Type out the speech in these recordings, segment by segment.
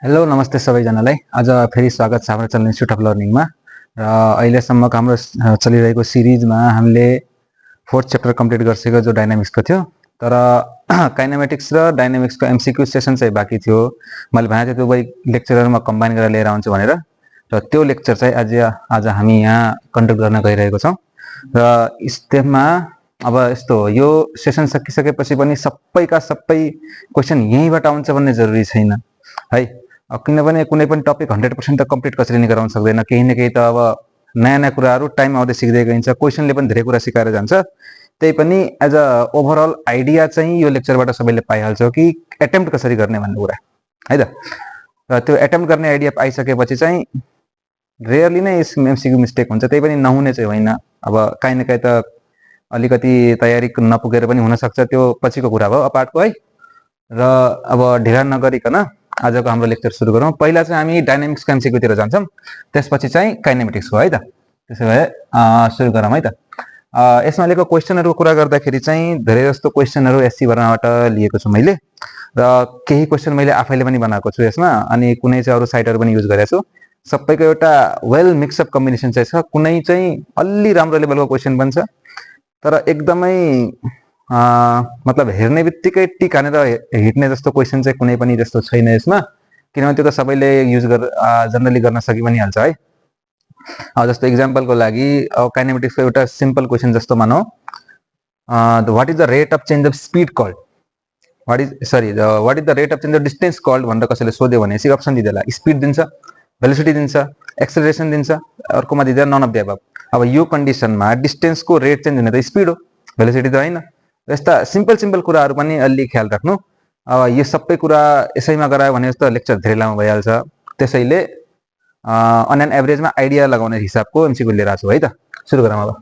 Hello नमस्ते सबैजनालाई। आज फेरि स्वागत छ हाम्रो च्यानल इन्स्टिट्युट अफ लर्निङमा। र अहिलेसम्मको हाम्रो चलिरहेको सिरिजमा हामीले 4th च्याप्टर कम्प्लिट गरिसक्यो जो डाइनामिक्सको थियो। तर काइनेमेटिक्स र डाइनामिक्सको एमसीक्यू सेसन चाहिँ बाँकी थियो। मैले भने त्यो लेक्चरहरुमा कम्बाइन गरेर लिएर आउँछु भनेर, र त्यो लेक्चर चाहिँ आज हामी यहाँ कन्डक्ट गर्न गइरहेको छौं। र स्टेपमा अब यस्तो हो, यो सेसन सकिसकेपछि पनि सबैका सबै क्वेशन यहीँबाट आउँछ भन्ने जरुरी छैन है। किनभने कुनै पनि टपिक 100% त कम्प्लिट कसरी नै गराउन सक्दैन। केही न केही त अब नयाँ नयाँ कुराहरू टाइम आउँदै सिक्दै गइन्छ। क्वेशनले पनि धेरै कुरा सिकाएर जान्छ। त्यही पनि एज अ ओभरअल आइडिया चाहिँ यो लेक्चरबाट सबैले पाइहाल्छ कि एटेम्प्ट कसरी गर्ने भन्ने कुरा है त। र त्यो एटेम्प्ट गर्ने आइडिया पाइसकेपछि चाहिँ रेयरली नै एमसीक्यू मिस्टेक हुन्छ, त्यही पनि नहुने चाहिँ होइन। अब काहीँ न काहीँ त अलिकति तयारी नपुगेर पनि हुन सक्छ, त्यो पछिको कुरा भयो अपार्टको है। र अब ढिला नगरिकन आजको हाम्रो लेक्चर सुरु गरौँ। पहिला चाहिँ हामी डाइनामिक्सको एमसीक्यूतिर जान्छौँ, त्यसपछि चाहिँ काइनेमेटिक्सको है त। त्यसो भए सुरु गरौँ है त। यसमा लिएको क्वेशनहरुको कुरा गर्दाखेरि चाहिँ धेरै जस्तो क्वेशनहरु एससी वर्माबाट लिएको छु मैले, र केही क्वेशन मैले आफैले पनि बनाएको छु यसमा, अनि कुनै चाहिँ अरु साइटहरु पनि युज गरेको छु। सबैको एउटा वेल मिक्सअप कम्बिनेसन चाहिँ छ। कुनै चाहिँ अलि राम्रो लेभलको क्वेशन बन्छ, तर एकदमै मतलब हेर्ने बित्तिकै टिक हानेर हिट्ने जस्तो क्वेशन चाहिँ कुनै पनि जस्तो छैन यसमा। किनभने त्यो त सबैले युज जनरली गर्न सकि पनि हाल्छ है। जस्तो एक्जाम्पलको लागि काइनेमेटिक्सको एउटा सिम्पल क्वेशन जस्तो मानौ, what is the rate of change of speed called, what is the rate of change of distance called भनेर कसैले सोध्यो भनेपछि अप्सन दिँदैला स्पीड दिन्छ, भेलोसिटी दिन्छ, एक्सेलरेसन दिन्छ, अर्कोमा दिँदैन नन अफ द अबभ। अब यो कन्डिसनमा डिस्टेन्सको रेट चेन्ज हुने त स्पीड हो, भेलोसिटी त होइन। यस्ता सिम्पल कुराहरू पनि अलि ख्याल राख्नु। अब यो सबै कुरा यसैमा गरायो भने जस्तो लेक्चर धेरै लामो भइहाल्छ। त्यसैले अन एन एभरेजमा आइडिया लगाउने हिसाबको एमसीक्यू लिएर आएको छु है त। सुरु गरौँ अब।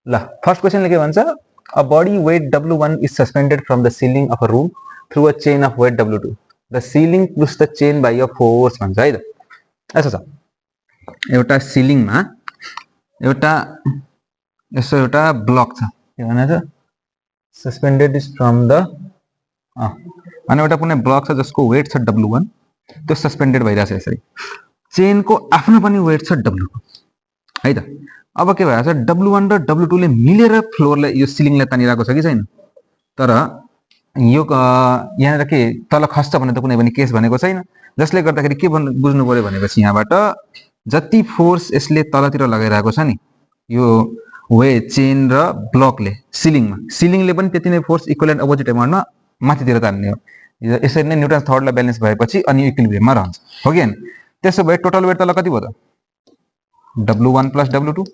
ल, फर्स्ट क्वेशनले के भन्छ, a body weight W1 is suspended from the ceiling of a room through a chain of weight W2, the ceiling push the chain by a force भन्छ है त। यसो छ, एउटा सिलिङमा एउटा ब्लक छ, के भन्छ, सस्पेन्डेड इज फ्रम द अनि एउटा कुनै ब्लक छ जसको वेट छ W1, त्यो सस्पेन्डेड भइरहेछ यसरी। चेनको आफ्नो पनि वेट छ W2 है त। अब के भइरहेछ, W1 र W2 ले मिलेर फ्लोरले यो सिलिङलाई तानिरहेको छ कि छैन। तर यो यहाँनिर के तल खस्छ भन्ने त कुनै पनि केस भनेको छैन। जसले गर्दाखेरि के बुझ्नु पर्यो भनेपछि यहाँबाट जति फोर्स यसले तलतिर लगाइरहेको छ नि, यो वे चेन र ब्लकले सिलिङले पनि त्यति नै फोर्स इक्विभलेन्ट अपोजिट एमाउन्टमा माथितिर तान्ने हो। यसरी नै न्युटन थर्ड ला ब्यालेन्स भएपछि अनि इक्विलिब्रियममा रहन्छ, हो कि हैन। त्यसो भए टोटल वेट तल कति भयो त, W1 प्लस W2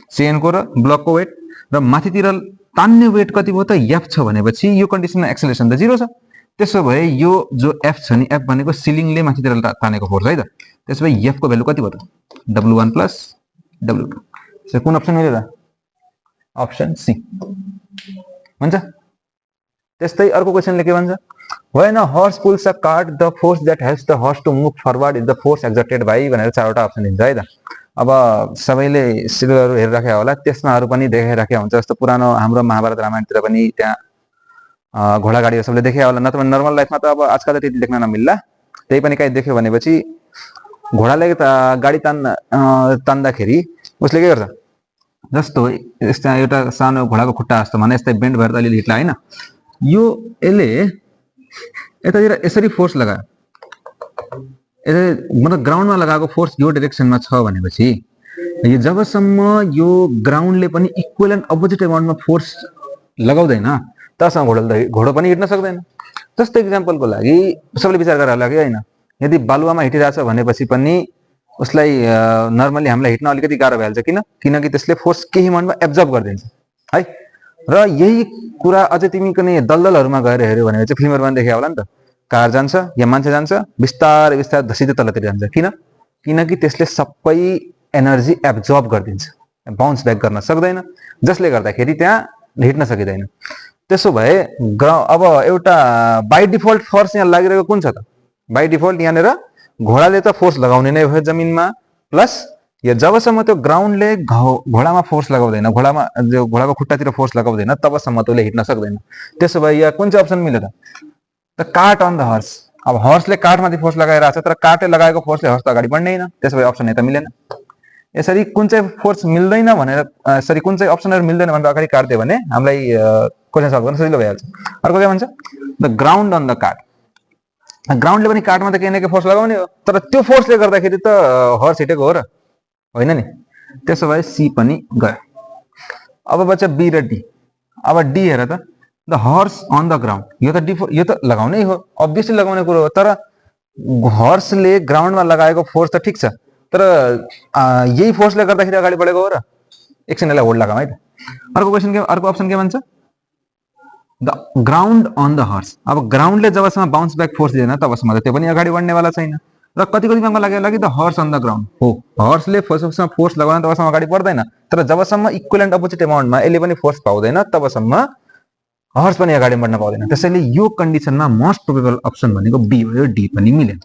चेनको र ब्लकको वेट, र माथितिर तान्ने वेट कति भयो त F छ भनेपछि यो कन्डिसनमा एक्सेलरेसन त 0 छ। त्यसो भए यो जो F छ नि, F भनेको सिलिङले माथितिर तानेको फोर्स है त। त्यसो भए F को भ्यालु कति भयो त, W1 प्लस W2। सो कुन अप्सन मिल्यो त, अप्सन सी हुन्छ। त्यस्तै अर्को क्वेशनले के भन्छ, when a horse pulls a cart the force that helps the horse to move forward is the force exerted by भनेर चारवटा अप्सन दिन्छ है त। अब सबैले सिरियलहरु हेरिराखेको होला, त्यसमाहरु पनि देखाइराखेको हुन्छ। जस्तो पुरानो हाम्रो महाभारत रामायणतिर पनि त्यहाँ घोडा गाडीहरु सबले देखेको होला, नत्र नर्मल लाइफमा त अब आजकल त त्यति देख्न नमिल्ला। त्यही पनि कहीँ देख्यो भनेपछि घोडाले गाडी तान्दाखेरि उसले के गर्छ, जस्तो यस्तो एउटा सानो घोडाको खुट्टा जस्तो भने यस्तै बेन्ड भएर अलिअलि हिट्ला हैन, यो यसले यतातिर यसरी फोर्स लगायो, मतलब ग्राउन्डमा लगाएको फोर्स यो डाइरेक्सनमा छ भनेपछि यो जबसम्म यो ग्राउन्डले पनि इक्विभलेन्ट अपोजिट एमाउन्टमा फोर्स लगाउँदैन तबसम्म घोडा पनि हिट्न सक्दैन। जस्तो एक्जाम्पलको लागि सबैले विचार गरेर होला कि हैन, यदि बालुवामा हिटिरहेछ भनेपछि पनि उसलाई नर्मली हामीलाई हिट्न अलिकति गाह्रो भइहाल्छ। किनकि त्यसले फोर्स केही एमाउन्टमा एब्जर्ब गरिदिन्छ है। र यही कुरा अझै तिमी कुनै दलदलहरुमा गएर हेर्यो भने चाहिँ फिल्महरुमा देखेको होला नि त, कार जान्छ या मान्छे जान्छ, बिस्तारै धसिँदै तलतिर जान्छ। किनकि त्यसले सबै एनर्जी एब्जर्ब गरिदिन्छ, बाउन्स ब्याक गर्न सक्दैन, जसले गर्दाखेरि त्यहाँ हिट्न सकिदैन। त्यसो भए अब एउटा बाइ डिफल्ट फोर्स यहाँ लागिरहेको कुन छ त, बाइ डिफल्ट यहाँनिर घोडाले त फोर्स लगाउने नै भयो जमिनमा, प्लस यो जबसम्म त्यो ग्राउन्डले घोडामा फोर्स लगाउँदैन, घोडाको खुट्टातिर फोर्स लगाउँदैन, तबसम्म त्यसले हिट्न सक्दैन। त्यसो भए यहाँ कुन चाहिँ अप्सन मिल्यो त, कार्ट अन द हर्स अब हर्सले काठमाथि फोर्स लगाइरहेको छ तर काठले लगाएको फोर्सले हर्स त अगाडि बढ्दैन, त्यसो भए अप्सन ए त मिलेन। यसरी कुन चाहिँ फोर्स मिल्दैन भनेर सरी कुन चाहिँ अप्सनहरु मिल्दैन भनेर अगाडि काट्दियो भने हामीलाई क्वेशन सल्भ गर्न सजिलो भइहाल्छ। अर्को के भन्छ, द ग्राउन्ड अन द काठ। ग्राउन्डले पनि काठमा त केही न केही फोर्स लगाउने हो, तर त्यो फोर्सले गर्दाखेरि त हर्स हिटेको हो र होइन नि, त्यसो भए सी पनि गयो। अब बच्चा बी र डी। अब डी हेर त, the horse on the ground, यो त लगाउनै हो, अब्भियसली लगाउने कुरो हो, तर हर्सले ग्राउन्डमा लगाएको फोर्स त ठिक छ, तर यही फोर्सले गर्दाखेरि अगाडि बढेको हो र, एकछिन यसलाई होल्ड लगाऊ है त। अर्को क्वेशन के, अर्को अप्सन के भन्छ, the ground on the horse. अब ग्राउन्डले जबसम्म बाउन्स ब्याक फोर्स दिएन तबसम्म त त्यो पनि अगाडि बढ्नेवाला छैन, र कतिको दिमागमा लाग्यो कि the horse on the ground हो, हर्सले जबसम्म फोर्स लगाउन तबसम्म अगाडि बढ्दैन, तर जबसम्म इक्विभलेन्ट अपोजिट अमाउन्टमा यसले पनि फोर्स पाउँदैन तबसम्म हर्स पनि अगाडि बढ्न पाउँदैन। त्यसैले यो कन्डिसनमा मोस्ट प्रोबेबल अप्सन भनेको बी भयो, डी पनि मिलेन।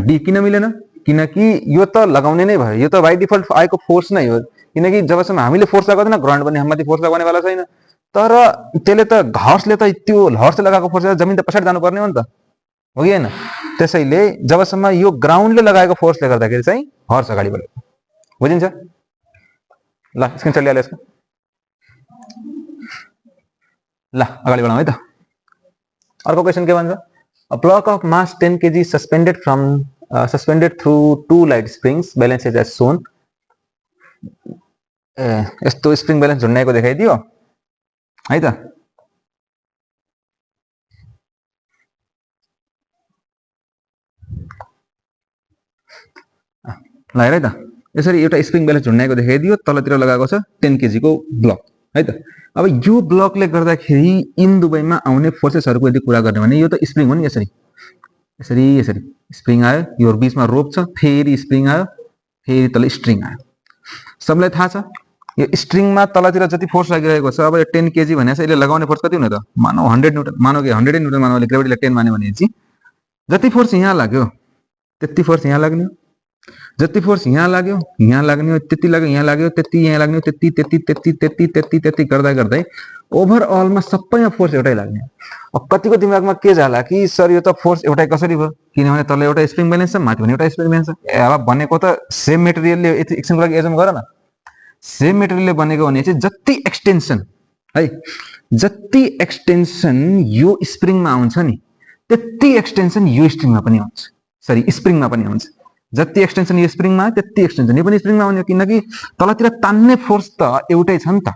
डी किन मिलेन, किनकि यो त लगाउने नै भयो, यो त बाइ डिफल्ट आएको फोर्स नै हो, किनकि जबसम्म हामीले फोर्स लगाउँदैन ग्राउन्ड पनि हामीमाथि फोर्स लगाउनेवाला छैन, तर त्यसले त हर्सले त त्यो हर्सले लगाएको फोर्स जमिन त पछाडि जानुपर्ने हो नि त, हो कि हैन। त्यसैले जबसम्म यो ग्राउन्डले लगाएको फोर्सले गर्दाखेरि चाहिँ हर्स अगाडि बढ्यो, बुझिन्छ। ल स्क्रिनशट लिएर यसको, ल अगाडि बढाउँ है त। अर्को क्वेशन के भन्छ, a block of mass 10 kg suspended through 2 light springs balances as shown। यस्तो स्प्रिङ ब्यालेन्स झुन्डाएको देखाइदियो है त। ल हेर है त, यसरी एउटा स्प्रिङ ब्यालेन्स झुन्डाएको देखाइदियो, तलतिर लगाएको छ 10 kg को ब्लक है त। अब यो ब्लकले गर्दाखेरि इन दुबईमा आउने फोर्सेसहरुको यदि कुरा गर्ने भने यो त स्प्रिङ हो नि, यसरी यसरी यसरी स्प्रिङ आयो, यो बीचमा रोप छ, फेरि स्प्रिङ आयो, फेरि तल स्ट्रिङ आयो। सबलाई थाहा छ यो स्ट्रिङमा तलतिर जति फोर्स लागिरहेको छ, अब यो 10 kg भने यसले लगाउने फोर्स कति हुने त, मानौ 100 न्यूटन, मानौ कि 100 न्यूटन मानौ, ग्रेभिटीलाई 10 मान्यो भने चाहिँ जति फोर्स यहाँ लाग्यो त्यति फोर्स यहाँ लाग्ने, जति फोर्स यहाँ लाग्यो यहाँ लाग्ने, त्यति लाग्यो यहाँ लाग्यो, त्यति यहाँ लाग्ने, त्यति त्यति त्यति त्यति त्यति त्यति गर्दै गर्दै ओभरअलमा सबैमा फोर्स एउटै लाग्ने। अब कतिको दिमागमा के जाला कि सर यो त फोर्स एउटै कसरी भयो, किनभने तल एउटा स्प्रिङ ब्यालेन्स छ, माथि पनि एउटा स्प्रिङ ब्यालेन्स छ। अब भनेको त सेम मेटेरियलले एकछिनको लागि एजम गर न, सेम मेटेरियलले बनेको भने चाहिँ जति एक्सटेन्सन है, जति एक्सटेन्सन यो स्प्रिङमा आउँछ नि त्यति एक्सटेन्सन यो स्ट्रिङमा पनि आउँछ, सरी स्प्रिङमा पनि आउँछ। जति एक्सटेन्सन यो स्प्रिङमा त्यति एक्सटेन्सन यो पनि स्प्रिङमा आउने, किनकि तलतिर तान्ने फोर्स त एउटै छ नि त,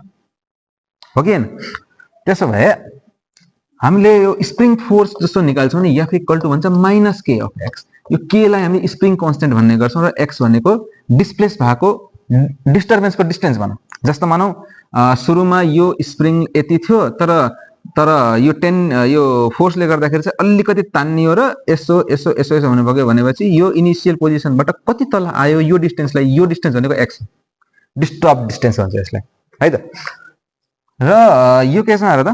हो कि हैन। त्यसो भए हामीले यो स्प्रिङ फोर्स जस्तो निकाल्छौं नि, F इक्वल टु भन्छ माइनस के अफ एक्स। यो के लाई हामीले स्प्रिङ कन्स्टेन्ट भन्ने गर्छौं र एक्स भनेको डिस्प्लेस भएको डिस्टर्बेन्सको डिस्टेन्स भनौं। जस्तो मानौ सुरुमा यो स्प्रिङ यति थियो, तर यो 10 यो फोर्सले गर्दाखेरि चाहिँ अलिकति तान्नियो र यसो यसो यसो यसो हुन सक्यो भनेपछि यो इनिशियल पोजिसनबाट कति तल आयो, यो डिस्टेन्सलाई, यो डिस्टेन्स भनेको एक्स डिस्टर्ब डिस्टेन्स भन्छ यसलाई है त। र यो केसमा हेर त,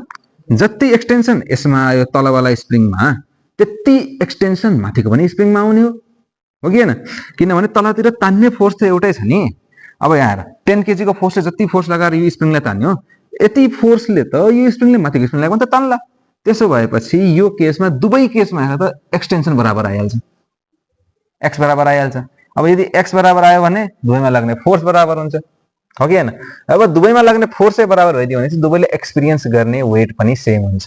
जति एक्सटेन्सन यसमा आयो तलवाला स्प्रिङमा त्यति एक्सटेन्सन माथिको पनि स्प्रिङमा आउने हो कि हैन, किनभने तलतिर तान्ने फोर्स त एउटै छ नि। अब यहाँ हेर 10 kg को फोर्सले जति फोर्स लगाएर यो स्प्रिङलाई तान्यो, यति फोर्सले त यो स्प्रिङले माथिको स्प्रिङलाई पनि त तान्ला। त्यसो भएपछि यो केसमा दुवै केसमा हेर त एक्सटेन्सन बराबर आइहाल्छ, एक्स बराबर आइहाल्छ। अब यदि एक्स बराबर आयो भने दुवैमा लाग्ने फोर्स बराबर हुन्छ, हो कि हैन। अब दुवैमा लाग्ने फोर्सै बराबर भइदियो भने चाहिँ दुवैले एक्सपिरियन्स गर्ने वेट पनि सेम हुन्छ,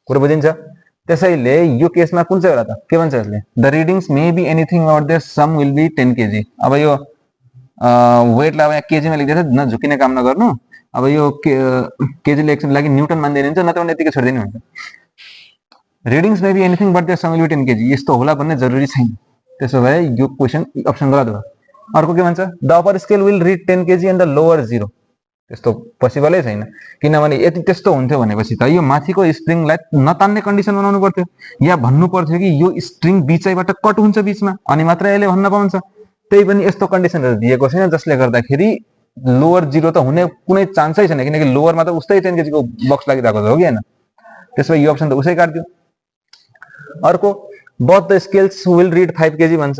कुरा बुझिन्छ। त्यसैले यो केसमा कुन चाहिँ होला त, के भन्छ यसले, the readings may be anything about their sum will be 10 kg। अब यो वेटलाई अब यहाँ केजीमा लेख्दै छ, न झुकिने काम नगर्नु। अब यो केजीले एकछिन लागि न्युटन मान्दिनु हुन्छ, नत्र भने यतिकै छोडिदिनु हुन्छ। Readings may be anything but their sum will be 10 kg, यस्तो होला भन्ने जरुरी छैन। त्यसो भए यो क्वेशन अप्सन गलत भयो। अर्को के भन्छ, the upper scale will read 10 kg and the lower 0। त्यस्तो पोसिबलै छैन, किनभने यति त्यस्तो हुन्थ्यो भनेपछि त यो माथिको स्प्रिङलाई नतान्ने कन्डिसन बनाउनु पर्थ्यो, या भन्नु पर्थ्यो कि यो स्प्रिङ बिचैबाट कट हुन्छ बीचमा, अनि मात्र यसले भन्न पाउँछ। त्यही पनि यस्तो कन्डिसनहरु दिएको छैन जसले गर्दाखेरि लोअर 0 त हुने कुनै चान्सै छैन, किनकि लोअरमा त उस्तै 10 kg को बक्स लागिरहेको छ, हो कि हैन। त्यसैले यो अप्सन त उसै काट्दियो। अर्को, both the scales will read 5 kg भन्छ,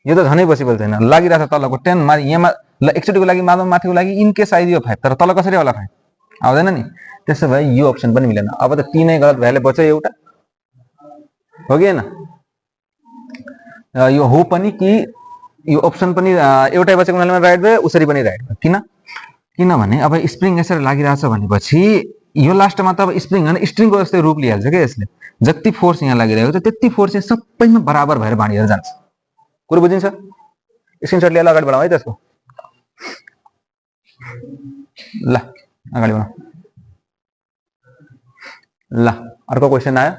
यो त झनै पोसिबल छैन। लागिरहेछ तलको 10 यहाँ ल एकचोटिको लागि मानव माथिको लागि इन केस आइदियो 5, तर तल कसरी होला 5 आउँदैन नि। त्यसो भए यो अप्सन पनि मिलेन। अब त तीनै गलत भएले बच्यो एउटा, हो कि हैन? यो हो पनि कि यो अप्सन पनि एउटै बचेको हुनाले राइट भयो, उसरी पनि राइट भयो। किनभने अब स्प्रिङ यसरी लागिरहेछ भनेपछि यो लास्टमा त अब स्प्रिङ हैन स्ट्रिङको जस्तै रूप लिइहाल्छ के यसले। जति फोर्स यहाँ लागिरहेको छ त्यति फोर्स चाहिँ सबैमा बराबर भएर बाँडिएर जान्छ। कुरो बुझिन्छ? स्क्रिनशट लिएर अगाडि बढाउँ है त्यसको। ल अगाडि बढाउँ। ल अर्को क्वेशन आयो।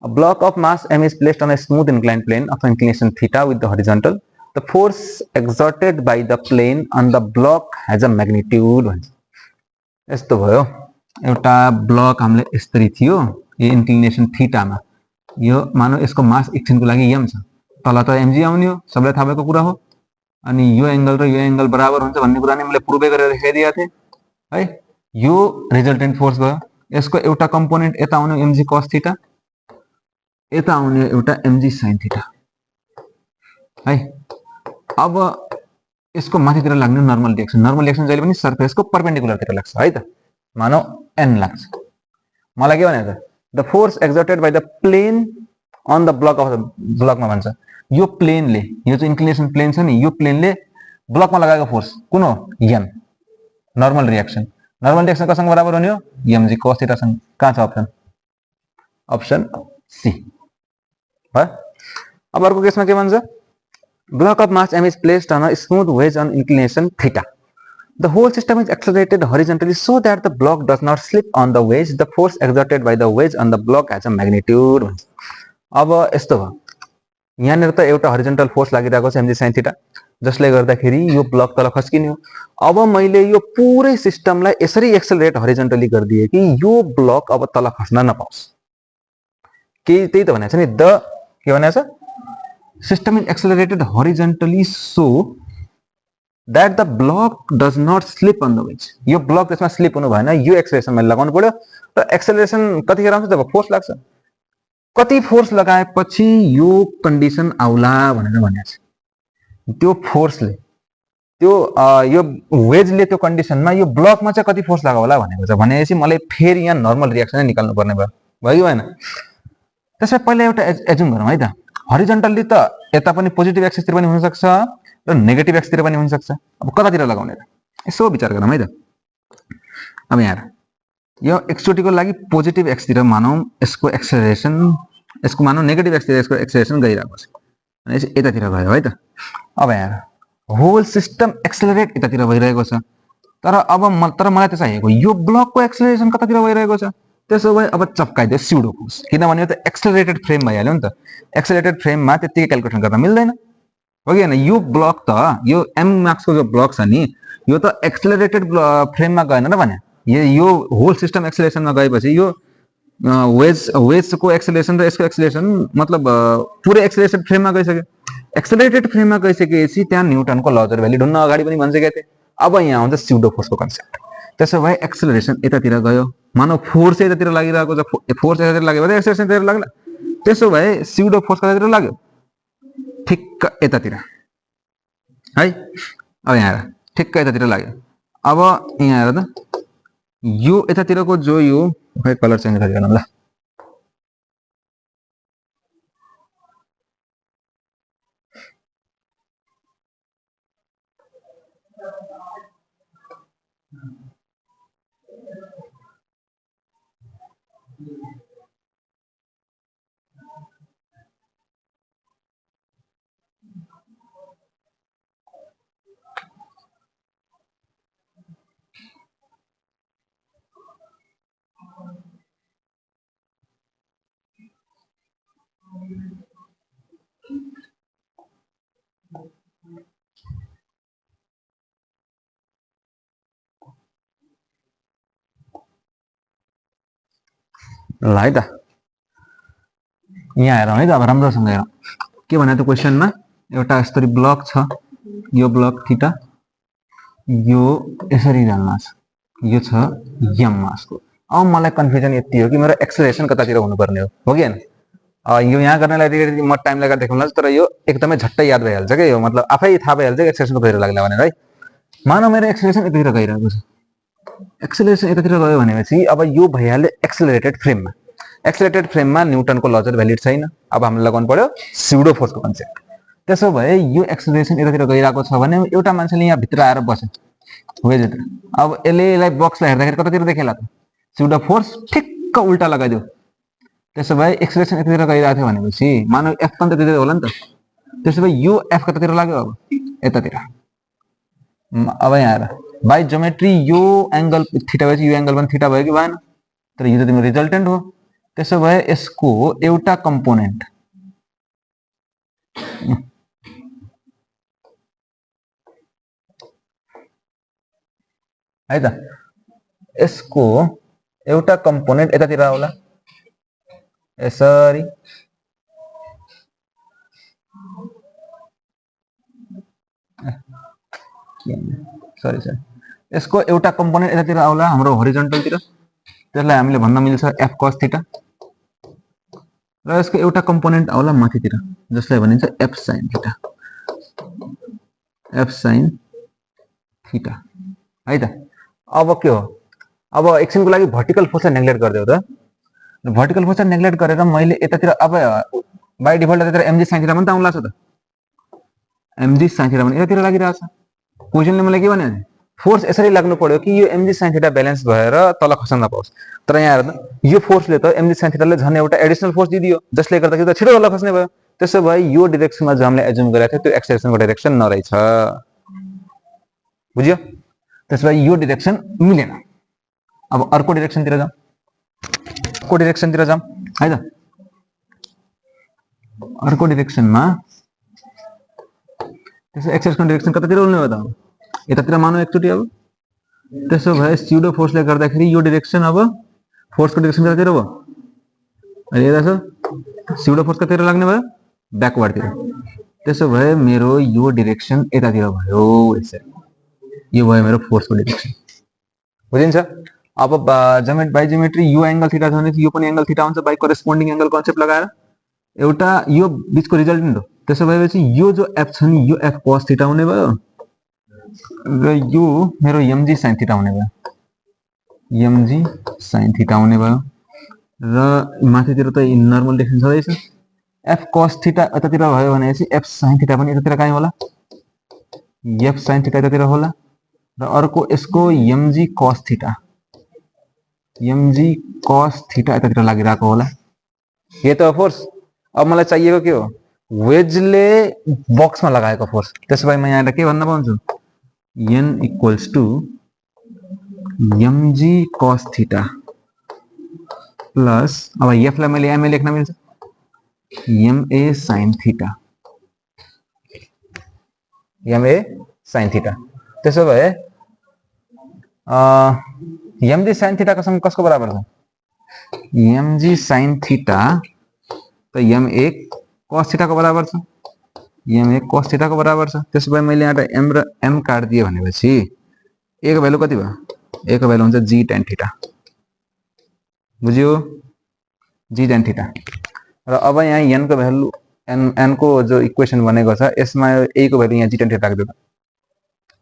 A block of mass m is placed on a smooth inclined plane of inclination theta with the horizontal. The force exerted by the plane on the block has a magnitude भन्छ। यस्तो भयो, एउटा block हामीले यसरी थियो यो inclination थीटामा, यो मानौ यसको मास एकछिनको लागि m छ, तल त mg आउने हो, सबैलाई थाहा भएको कुरा हो। अनि यो एंगल र यो एंगल बराबर हुन्छ भन्ने कुरा नै मैले प्रुभ गरेर देखाइदिएको थिएँ है। यो रिजल्टेन्ट फोर्स भयो। यसको एउटा कम्पोनेन्ट यता आउने mg cos थीटा, यता आउने एउटा mg sin थीटा है। अब यसको माथितिर लाग्ने नर्मल डिरेक्सन, नर्मल डिरेक्सन जहिले पनि सर्फेसको परपेन्डिकुलरतिर लाग्छ है त। मानौ n लाग्छ, मलाई के भनेको छ, the force exerted by the plane on the block of the ब्लकमा भन्छ यो प्लेनले, यो चाहिँ इन्क्लिनेसन प्लेन छ नि, यो प्लेनले ब्लकमा लगाएको फोर्स कुन हो, n normal reaction. Normal reaction कसँग बराबर हुने हो, mg cos थीटा सँग। कहाँ छ अप्सन? अप्सन सी है। अब अर्को केसमा के भन्छ, block of mass m is placed on a smooth wedge on inclination theta. The whole system is accelerated horizontally so that the block does not slip on the wedge. The force exerted by the wedge on the block has a magnitude. अब यस्तो भयो, यहाँनिर त एउटा horizontal force लागिरहेको छ mg sin theta, जसले गर्दाखेरि यो ब्लक तल खस्किने हो। अब मैले यो पुरै सिस्टमलाई यसरी एक्सेलरेट हरिजन्टली गरिदिए कि यो ब्लक अब तल खस्न नपाओस्। के त्यही त भनेको छ नि, द के भनेको छ, system is accelerated horizontally so that the block does not slip on the wedge. यो ब्लक त्यसमा स्लिप हुनु भएन, यो एक्सेलरेसन मैले लगाउनु पर्यो। र एक्सेलरेसन कतिखेर आउँछ, जब फोर्स लाग्छ। कति फोर्स लगाएपछि यो कन्डिसन आउला भनेर भनेको छ। त्यो फोर्सले, त्यो यो वेजले त्यो कन्डिसनमा यो ब्लकमा चाहिँ कति फोर्स लगाउ होला भनेको छ। भनेपछि मलाई फेरि यहाँ नर्मल रिएक्सन नै निकाल्नु पर्ने भयो कि भएन? त्यसै पहिला एउटा एज्युम गरौँ है त। हरिजन्टली त यता पनि पोजिटिभ एक्सिसतिर पनि हुन सक्छ र नेगेटिभ एक्सिसतिर पनि हुन सक्छ। अब कतातिर लगाउने त, यसो विचार गरौँ है त। अब यहाँ यो एकचोटिको लागि पोजिटिभ एक्सतिर मानौँ यसको एक्सेलरेसन, यसको मानौँ नेगेटिभ एक्सतिर यसको एक्सेलरेसन गइरहेको छ भनेपछि यतातिर गयो है त। अब यहाँ होल सिस्टम एक्सेलरेट यतातिर भइरहेको छ, तर अब मलाई त चाहिएको यो ब्लकको एक्सेलरेसन कतातिर भइरहेको छ। त्यसो भए अब चप्काइदियो स्युडो फोर्स, किनभने यो त एक्सेलरेटेड फ्रेम भइहाल्यो नि त। एक्सेलरेटेड फ्रेममा त्यतिकै क्याल्कुलेसन गर्न मिल्दैन हो कि हैन। यो ब्लक त यो m मार्क्सको जो ब्लक छ नि, यो त एक्सेलरेटेड फ्रेममा गएन र भने यो होल सिस्टम एक्सेलरेसनमा गएपछि यो वेजको एक्सेलरेसन र यसको एक्सेलरेसन मतलब पुरै एक्सेलरेटेड फ्रेममा गइसक्यो। एक्सेलरेटेड फ्रेममा गइसकेपछि त्यहाँ न्युटनको लजर भ्यालु ढुन्न अगाडि पनि भनिसकेको थिए। अब यहाँ आउँछ स्युडो फोर्सको कन्सेप्ट। त्यसो भए एक्सेलरेसन यतातिर गयो, मानौ फोर्स यतातिर लागिरहेको छ, फोर्स यतातिर लाग्यो भने एक्सेलरेसन यतातिर लाग्ला। त्यसो भए स्युडो फोर्स कतातिर लाग्यो, ठिक्क यतातिर है। अब यहाँ ठिक्क यतातिर लाग्यो। अब यहाँ हेर त, यो यतातिरको जो यो खै कलर चेन्ज गरिरहनु ल। ल है त, यहाँ हेरौँ है त। अब राम्रोसँग हेरौँ के भने त क्वेसनमा, एउटा यस्तरी ब्लक छ, यो ब्लक थीटा, यो यसरी जान्न छ, यो छ m मासको। अब मलाई कन्फ्युजन यति हो कि मेरो एक्सेलरेसन कतातिर हुनुपर्ने हो कि हैन। यो यहाँ गर्नलाई म टाइम लगाएर देखाउला, तर यो एकदमै झट्टै याद भइहाल्छ के, यो मतलब आफै थाहा भइहाल्छ कि एक्सेलरेसन कतातिर लाग्ला भनेर है। मानौ मेरो एक्सेलरेसन यतातिर गइरहेको छ, एक्सेलरेसन यतातिर गयो भनेपछि अब यो भइहाल्यो एक्सेलरेटेड फ्रेममा। एक्सेलरेटेड फ्रेममा न्युटनको ल चाहिँ भ्यालिड छैन। अब हामीले लगाउनु पर्यो स्युडो फोर्सको कन्सेप्ट। त्यसो भए यो एक्सेलरेसन यतातिर गइरहेको छ भने एउटा मान्छेले यहाँ भित्र आएर बस्यो वेजभित्र, अब यसलाई बक्सलाई हेर्दाखेरि कतातिर देखेला त स्युडो फोर्स ठिक्क उल्टा लगाइदियो। त्यसो भए एक्सेलरेसन यतातिर गइरहेको थियो भनेपछि मानव एफ पनि त्यतातिर होला नि त। त्यसो भए यो एफ कतातिर लाग्यो अब यतातिर। अब यहाँ हेर बाई ज्योमेट्री यो एंगल थीटा भएपछि यो एंगल पनि थीटा भयो कि भएन, तर यो त तिम्रो रिजल्टेन्ट हो। त्यसो भए यसको एउटा कम्पोनेन्ट है त, यसको एउटा कम्पोनेन्ट यतातिर आउला यसरी, सरी सरी, यसको एउटा कम्पोनेन्ट यतातिर आउला हाम्रो होरिजन्टलतिर, त्यसलाई हामीले भन्न मिल्छ एफ कस थीटा, र यसको एउटा कम्पोनेन्ट आउला माथितिर जसलाई भनिन्छ F sine theta, F sine theta है त। अब के हो, अब एकछिनको लागि भर्टिकल फोर्सलाई नेग्लेक्ट गरिदेऊ त। भर्टिकल फोर्सलाई नेग्लेक्ट गरेर मैले यतातिर अब बाई डिफल्ट यतातिर एमजी साइन थीटा पनि त आउला छ त, एमजी साइन थीटा पनि यतातिर लागिरहेछ। क्वेसनले मलाई के भन्यो भने फोर्स यसरी लाग्नु पर्यो कि यो एमजी साइन थीटा ब्यालेन्स भएर तल खस्न नपाओस्। तर यहाँ हेर्दा यो फोर्सले त एमजी साइन थीटाले झन् एउटा एडिसनल फोर्स दिदियो जसले गर्दाखेरि त छिटो तल खस्ने भयो। त्यसो भए यो डाइरेक्सनमा जो हामीले एज्युम गरेको थियो त्यो एक्सेलरेसनको डाइरेक्सन नरहेछ, बुझ्यो। त्यसो भए यो डाइरेक्सन मिलेन। अब अर्को डाइरेक्सनतिर जाउँ, अर्को डाइरेक्सनतिर जाउँ है त। अर्को डाइरेक्सनमा त्यसो एक्सेलरेसनको डाइरेक्सन कतातिर उल्ने हो त, यतातिर मानौ एकचोटि। अब त्यसो भए स्युडो फोर्सले गर्दाखेरि यो डाइरेक्सन अब फोर्सको डाइरेक्सन कतातिर भयो, अहिले हेर्दा छ स्युडो फोर्स कतातिर लाग्ने भयो, ब्याकवर्डतिर। त्यसो भए मेरो यो डाइरेक्सन यतातिर भयो यसरी, यो भयो मेरो फोर्सको डाइरेक्सन, बुझिन्छ। अब बाई ज्योमेट्री यो एंगल थीटा छ भने यो पनि एंगल थीटा हुन्छ बाई करेस्पोन्डिङ एंगल कन्सेप्ट लगाएर, एउटा यो बीचको रिजल्टेन्ट हो। त्यसो भएपछि यो जो एफ छ नि यो एफ कस थीटा हुने भयो र यो मेरो एमजी साइन थीटा हुने भयो, एमजी साइन थीटा हुने भयो। र माथितिर त नर्मल डाइरेक्सन छँदैछ, एफ कस थीटा यतातिर भयो भनेपछि एफ साइन थीटा पनि यतातिर कहीँ होला, एफ साइन थीटा यतातिर होला। र अर्को यसको MG cos theta, MG cos theta यतातिर लागिरहेको होला। यो त फोर्स। अब मलाई चाहिएको के हो, वेजले बक्समा लगाएको फोर्स। त्यसो भए म यहाँ के भन्न पाउँछु, N equals to M G cos theta plus, अब एफलाई मैले एमए लेख्न मिल्छ, M A sine theta, M A sine theta. त्यसो भए एमजी साइन थीटा कसको बराबर छ, एमजी साइन थीटा त एमए कस थीटा को बराबर छ, एमए कस थीटा को बराबर छ। त्यसो भए मैले यहाँ एम र एम काट दिए भनेपछि ए को भ्यालु कति भयो, ए को भ्यालु हुन्छ जी टेन थीटा, बुझ्यो, जी टेन थीटा। र अब यहाँ एन को भ्यालु एन को जो इक्वेसन बनेको छ यसमा ए को भ्यालु यहाँ जी टेन थीटा राख्दियो,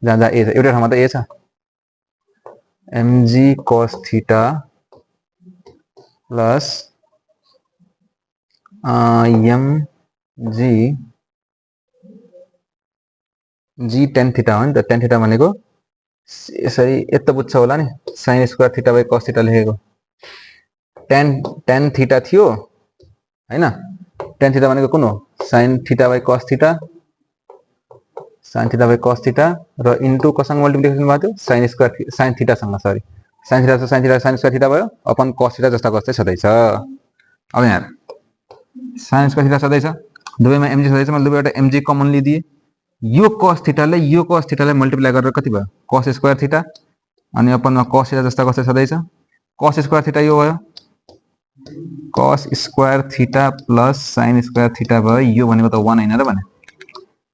जहाँ जहाँ ए छ एउटा ठाउँमा त ए छ, m g cos theta plus m g g tan theta हो नि त। टेन थीटा भनेको यसरी यता बुझ्छ होला नि, sine square theta by cos theta लेखेको, टेन थीटा थियो हैन, टेन थीटा भनेको कुन हो, sine theta by cos theta, sine theta by cos theta र इन्टु कसँग मल्टिप्लिकेसन भएको थियो साइन स्क्वायर साइन थीटासँग, sorry sine theta sine square theta भयो अपन कस थीटा जस्ता जस्तै छँदैछ। अब यहाँ साइन स्क्वायर थीटा छँदैछ, दुवैमा एमजी छँदैछ, मैले दुवैवटा एमजी कमन लिदिए। यो कस थीटालाई मल्टिप्लाई गरेर कति भयो, कस स्क्वायर थीटा, अनि अपनमा कस थीटा जस्ता जस्तै छँदैछ, कस स्क्वायर थीटा यो भयो, cos square theta plus sign square theta भयो, यो भनेको त 1 हैन र भने।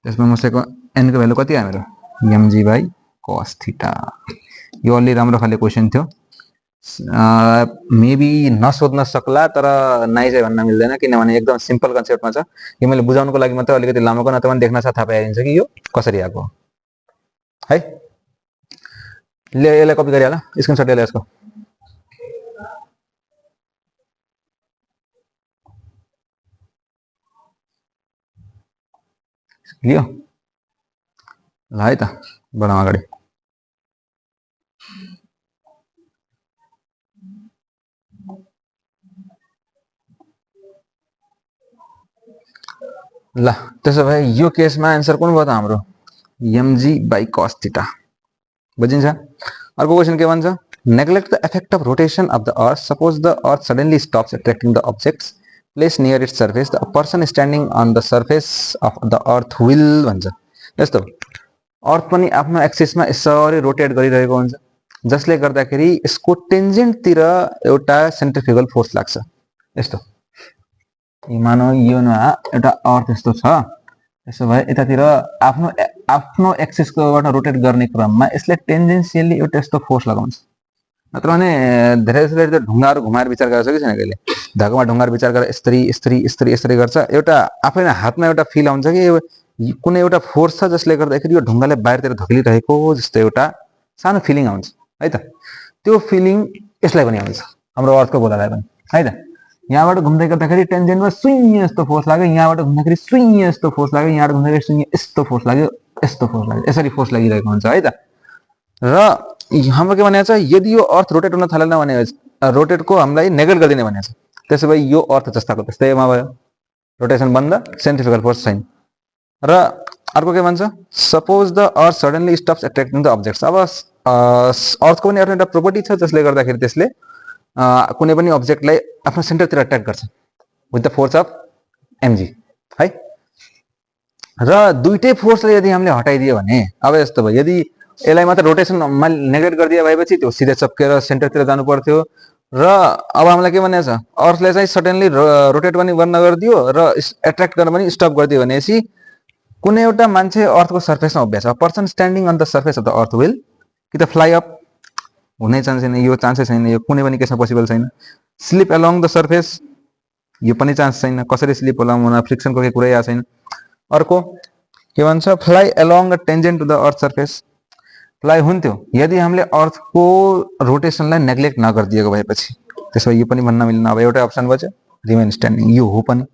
त्यसमा मसँग एन को भ्यालु कति आयो मेरो, एमजी बाई कस थीटा। यो अलि राम्रो खाले क्वेसन थियो, मेबी नसोध्न सक्ला तर नाइ चाहिँ भन्न मिल्दैन, किनभने एकदम सिम्पल कन्सेप्टमा छ। यो मैले बुझाउनको लागि मात्र अलिकति लामोको, नत्र पनि देख्न साथ थाहा पाइन्छ कि यो कसरी आएको है। ले यसलाई कपी गरिहाल, स्क्रिनसट ले यसको। लियो ल है त बढाउँ अगाडि। ल त्यसो भए यो केसमा एन्सर कुन भयो त हाम्रो mg by cos theta बुझिन्छ। अर्को क्वेशन के भन्छ neglect the effect of rotation of the earth suppose the earth suddenly stops attracting the objects place near its surface the person standing on the surface of the earth will भन्छ। यस्तो अर्थ पनि आफ्नो एक्सिसमा यसरी rotate गरिरहेको हुन्छ जसले गर्दाखेरि यसको टेन्जेन्टतिर एउटा सेन्ट्रिफ्युगल फोर्स लाग्छ। यस्तो मानौ योमा एउटा अर्थ यस्तो छ, त्यसो भए यतातिर आफ्नो आफ्नो एक्सिसकोबाट रोटेट गर्ने क्रममा यसले टेन्जेन्सियली एउटा यस्तो फोर्स लगाउँछ। नत्र भने धेरै जसले त ढुङ्गाहरू घुमाएर विचार गरेछ कि छैन कहिले धागोमा ढुङ्गाहरू विचार गरेर यस्तरी यस्तरी यस्तरी यस्तरी गर्छ एउटा आफैले हातमा एउटा फिल आउँछ कि कुनै एउटा फोर्स छ जसले गर्दाखेरि यो ढुङ्गाले बाहिरतिर धकेलिरहेको जस्तो एउटा सानो फिलिङ आउँछ है त। त्यो फिलिङ यसलाई पनि आउँछ हाम्रो अर्थको गोलालाई पनि है त। यहाँबाट घुम्दै गर्दाखेरि टेन्जेन्टमा सुइँ यस्तो फोर्स लाग्यो, यहाँबाट घुम्दाखेरि सुइँ यस्तो फोर्स लाग्यो, यहाँबाट घुम्दाखेरि सुइँ यस्तो फोर्स लाग्यो, यस्तो फोर्स लाग्यो, यसरी फोर्स लागिरहेको हुन्छ है त। र हाम्रो के भनेको छ यदि यो अर्थ रोटेट हुन थालेन भने रोटेटको हामीलाई नेगलेक्ट गरिदिने भनेको छ। त्यसो भए यो अर्थ जस्ताको त्यस्तैमा भयो, रोटेसन बन्द, सेन्ट्रिफ्युगल फोर्स छैन। र अर्को के भन्छ suppose the earth suddenly stops attracting the objects. अब अर्थको पनि एउटा प्रोपर्टी छ जसले गर्दाखेरि त्यसले कुनै पनि अब्जेक्टलाई आफ्नो सेन्टरतिर अट्र्याक्ट गर्छ with the force of mg है। र दुईटै फोर्सलाई यदि हामीले हटाइदियो भने अब यस्तो भयो यदि यसलाई मात्र रोटेसनमा नेग्लेक्ट गरिदिए भएपछि त्यो सिधै चप्केर सेन्टरतिर जानु पर्थ्यो। र अब हामीलाई के भनेको छ अर्थले चाहिँ सडनली रोटेट पनि बन्द गरिदियो र एट्र्याक्ट गर्न पनि स्टप गरिदियो भनेपछि कुनै एउटा मान्छे अर्थको सर्फेसमा उभिएको छ, person standing on the surface of the earth will कि त फ्लाइ अप हुनै चान्स छैन, यो चान्सै छैन, यो कुनै पनि केसमा पोसिबल छैन। स्लिप एलोङ द सर्फेस यो पनि चान्स छैन, कसरी स्लिप होला हुन फ्रिक्सनको केही कुरै आएको छैन। अर्को के भन्छ fly along the tangent to the earth surface. Fly हुन्थ्यो यदि हामीले अर्थको रोटेसनलाई नेग्लेक्ट नगरिदिएको भएपछि, त्यसो यो पनि भन्न मिल्दैन। अब एउटा अप्सन बच्यो रिमेन स्ट्यान्डिङ, यो हो पनि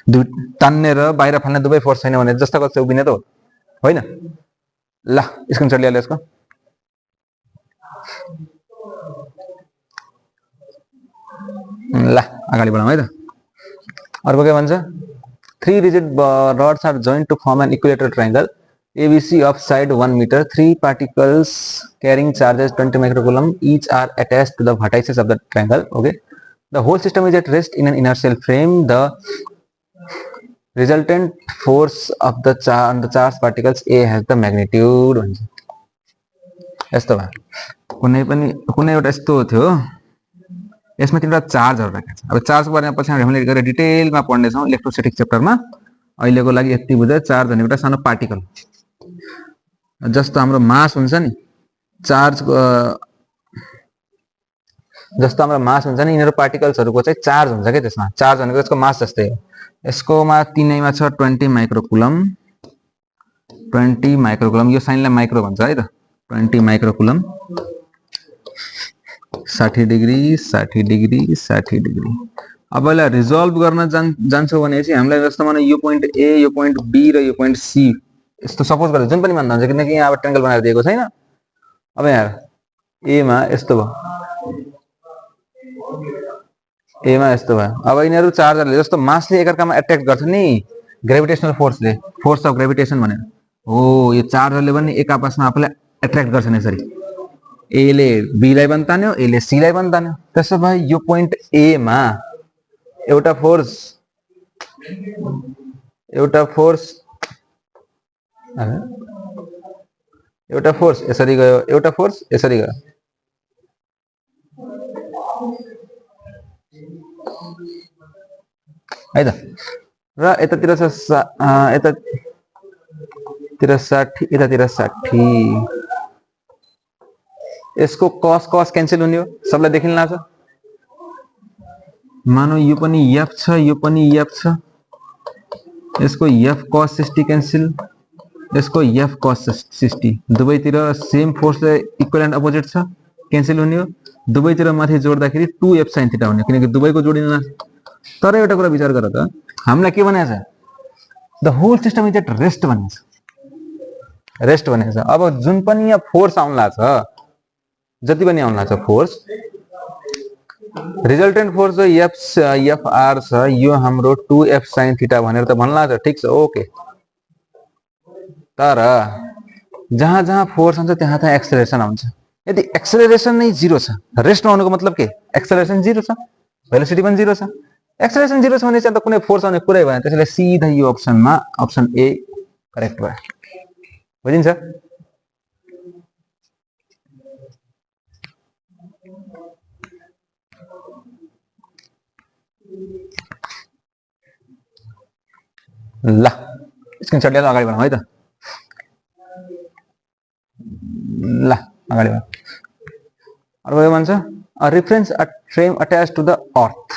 दुई तान्ने र बाहिर फाल्ने दुवै फोर्स छैन भने जस्ताको चाहिँ उभिने त हो होइन। ल स्क्रिनसट लिएर यसको ल अगाडि बढाउँ है त। अर्को के भन्छ three rigid rods are joined to form an equilateral triangle ABC of side 1 meter. Three particles carrying charges 20 microcoulomb each are attached to the vertices of the triangle. Okay, the whole system is at rest in an inertial frame. The resultant force of the charged particles A has the magnitude. यस्तो भयो कुनै एउटा यस्तो थियो यसमा तिनवटा चार्जहरु राखेको छ। अब चार्जको बारेमा पछि हामीले गरे डिटेलमा पढ्ने छौं इलेक्ट्रोस्टैटिक चैप्टरमा। अहिलेको लागि यति बुझ्दै चार्ज भनेको एउटा सानो पार्टिकल जस्तो हाम्रो मास हुन्छ नि, चार्ज जस्तो हाम्रो मास हुन्छ नि, यिनीहरु पार्टिकल्सहरुको चाहिँ चार्ज हुन्छ के त्यसमा। चार्ज भनेको यसको मास जस्तै हो। यसकोमा तीनैमा छ 20 माइक्रोकुलम 20 माइक्रोकुलम, यो साइनलाई माइक्रो भन्छ है त। 20 माइक्रोकुलम 60 डिग्री 60 डिग्री 60 डिग्री। अब यसलाई रिजल्भ गर्न जान्छौ भने चाहिँ हामीलाई जस्तो माने यो पोइन्ट ए, यो पोइन्ट बी र यो पोइन्ट सी यस्तो सपोज गरेर जुन पनि मान्दा हुन्छ किनकि यहाँ अब ट्रायंगल बनाएर दिएको छैन। अब यहाँ ए मा यस्तो भयो, ए मा यस्तो भयो। अब यिनीहरु चार्जरले जस्तो मासले एकअर्कामा अट्र्याक्ट गर्छ नि ग्रेभिटेशनल फोर्सले, फोर्स अफ ग्रेभिटेसन भनेर हो। यो चार्जरले पनि एक आपसमा आफूलाई अट्र्याक्ट गर्छन् यसरी। ए ले बी लाई पनि तान्यो, ए ले सी लाई पनि तान्यो। त्यसो भए यो पोइन्ट ए मा एउटा फोर्स यसरी गयो, एउटा फोर्स यसरी गयो। है त। र यतातिर छ यतातिर 60 यतातिर 60। यसको cos cos क्यान्सल हुने हो, सबलाई देखिन लाग्छ। मानौ यो पनि f छ, यो पनि f छ, यसको f cos 60 क्यान्सल, यसको f cos 60, दुवैतिर सेम फोर्सले इक्विभ्यालेन्ट अपोजिट छ, क्यान्सल हुने हो। दुवैतिर माथि जोड्दाखेरि 2f sin थीटा हुने किनकि दुवैको जोडिन। तर एउटा कुरा विचार गर त, हामीलाई के भनेको छ the whole system is at rest भनेको छ, रेस्ट भनेको छ। अब जुन पनि यहाँ फोर्स आउला छ, जति पनि आउला छ फोर्स, रिजल्टेन्ट फोर्स जो एफआर छ यो हाम्रो 2f sin थीटा भनेर त भन्ला छ, ठीक छ, ओके। तर जहाँ जहाँ फोर्स आउँछ त्यहाँ त्यहाँ एक्सेलरेसन आउँछ। यदि एक्सेलरेसन नै जीरो छ, रेस्टमा हुनुको मतलब के, एक्सेलरेसन जीरो छ, भेलोसिटी पनि जीरो छ। एक्सेलरेसन जीरो छ भने चाहिँ त कुनै फोर्स आउने कुरै भएन, त्यसैले सिधा यो अप्सनमा अप्सन ए करेक्ट भयो। बुझिन्छ? ल स्क्रिनशट लिएर अगाडि बढौँ है त। ल अगाडि बढौँ। अर्को के भन्छ, a reference frame attach to the earth.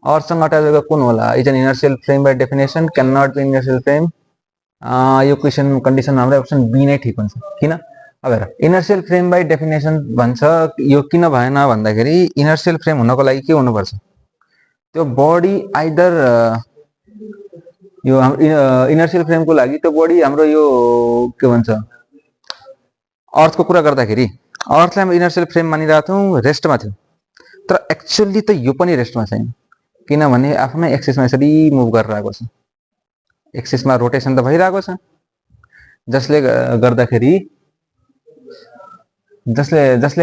अर्थसँग अट्याच गरेको कुन होला? Is an inertial frame by definition, can not be inertial frame. यो क्वेसन कन्डिसन हाम्रो अप्सन बी नै ठिक हुन्छ। किन? अब हेर, इनर्शियल फ्रेम बाई डेफिनेसन भन्छ, यो किन भएन भन्दाखेरि इनर्शियल फ्रेम हुनको लागि के हुनुपर्छ, त्यो बडी आइदर यो इनर्शियल फ्रेमको लागि त्यो बडी हाम्रो यो के भन्छ अर्थको कुरा गर्दाखेरि अर्थलाई हामी इनर्शियल फ्रेम मानिरहेको थियौँ, रेस्टमा थियो। तर एक्चुअली त यो पनि रेस्टमा छैन, किनभने आफ्नै एक्सिसमा यसरी मुभ गरिरहेको छ, एक्सिसमा रोटेसन त भइरहेको छ, जसले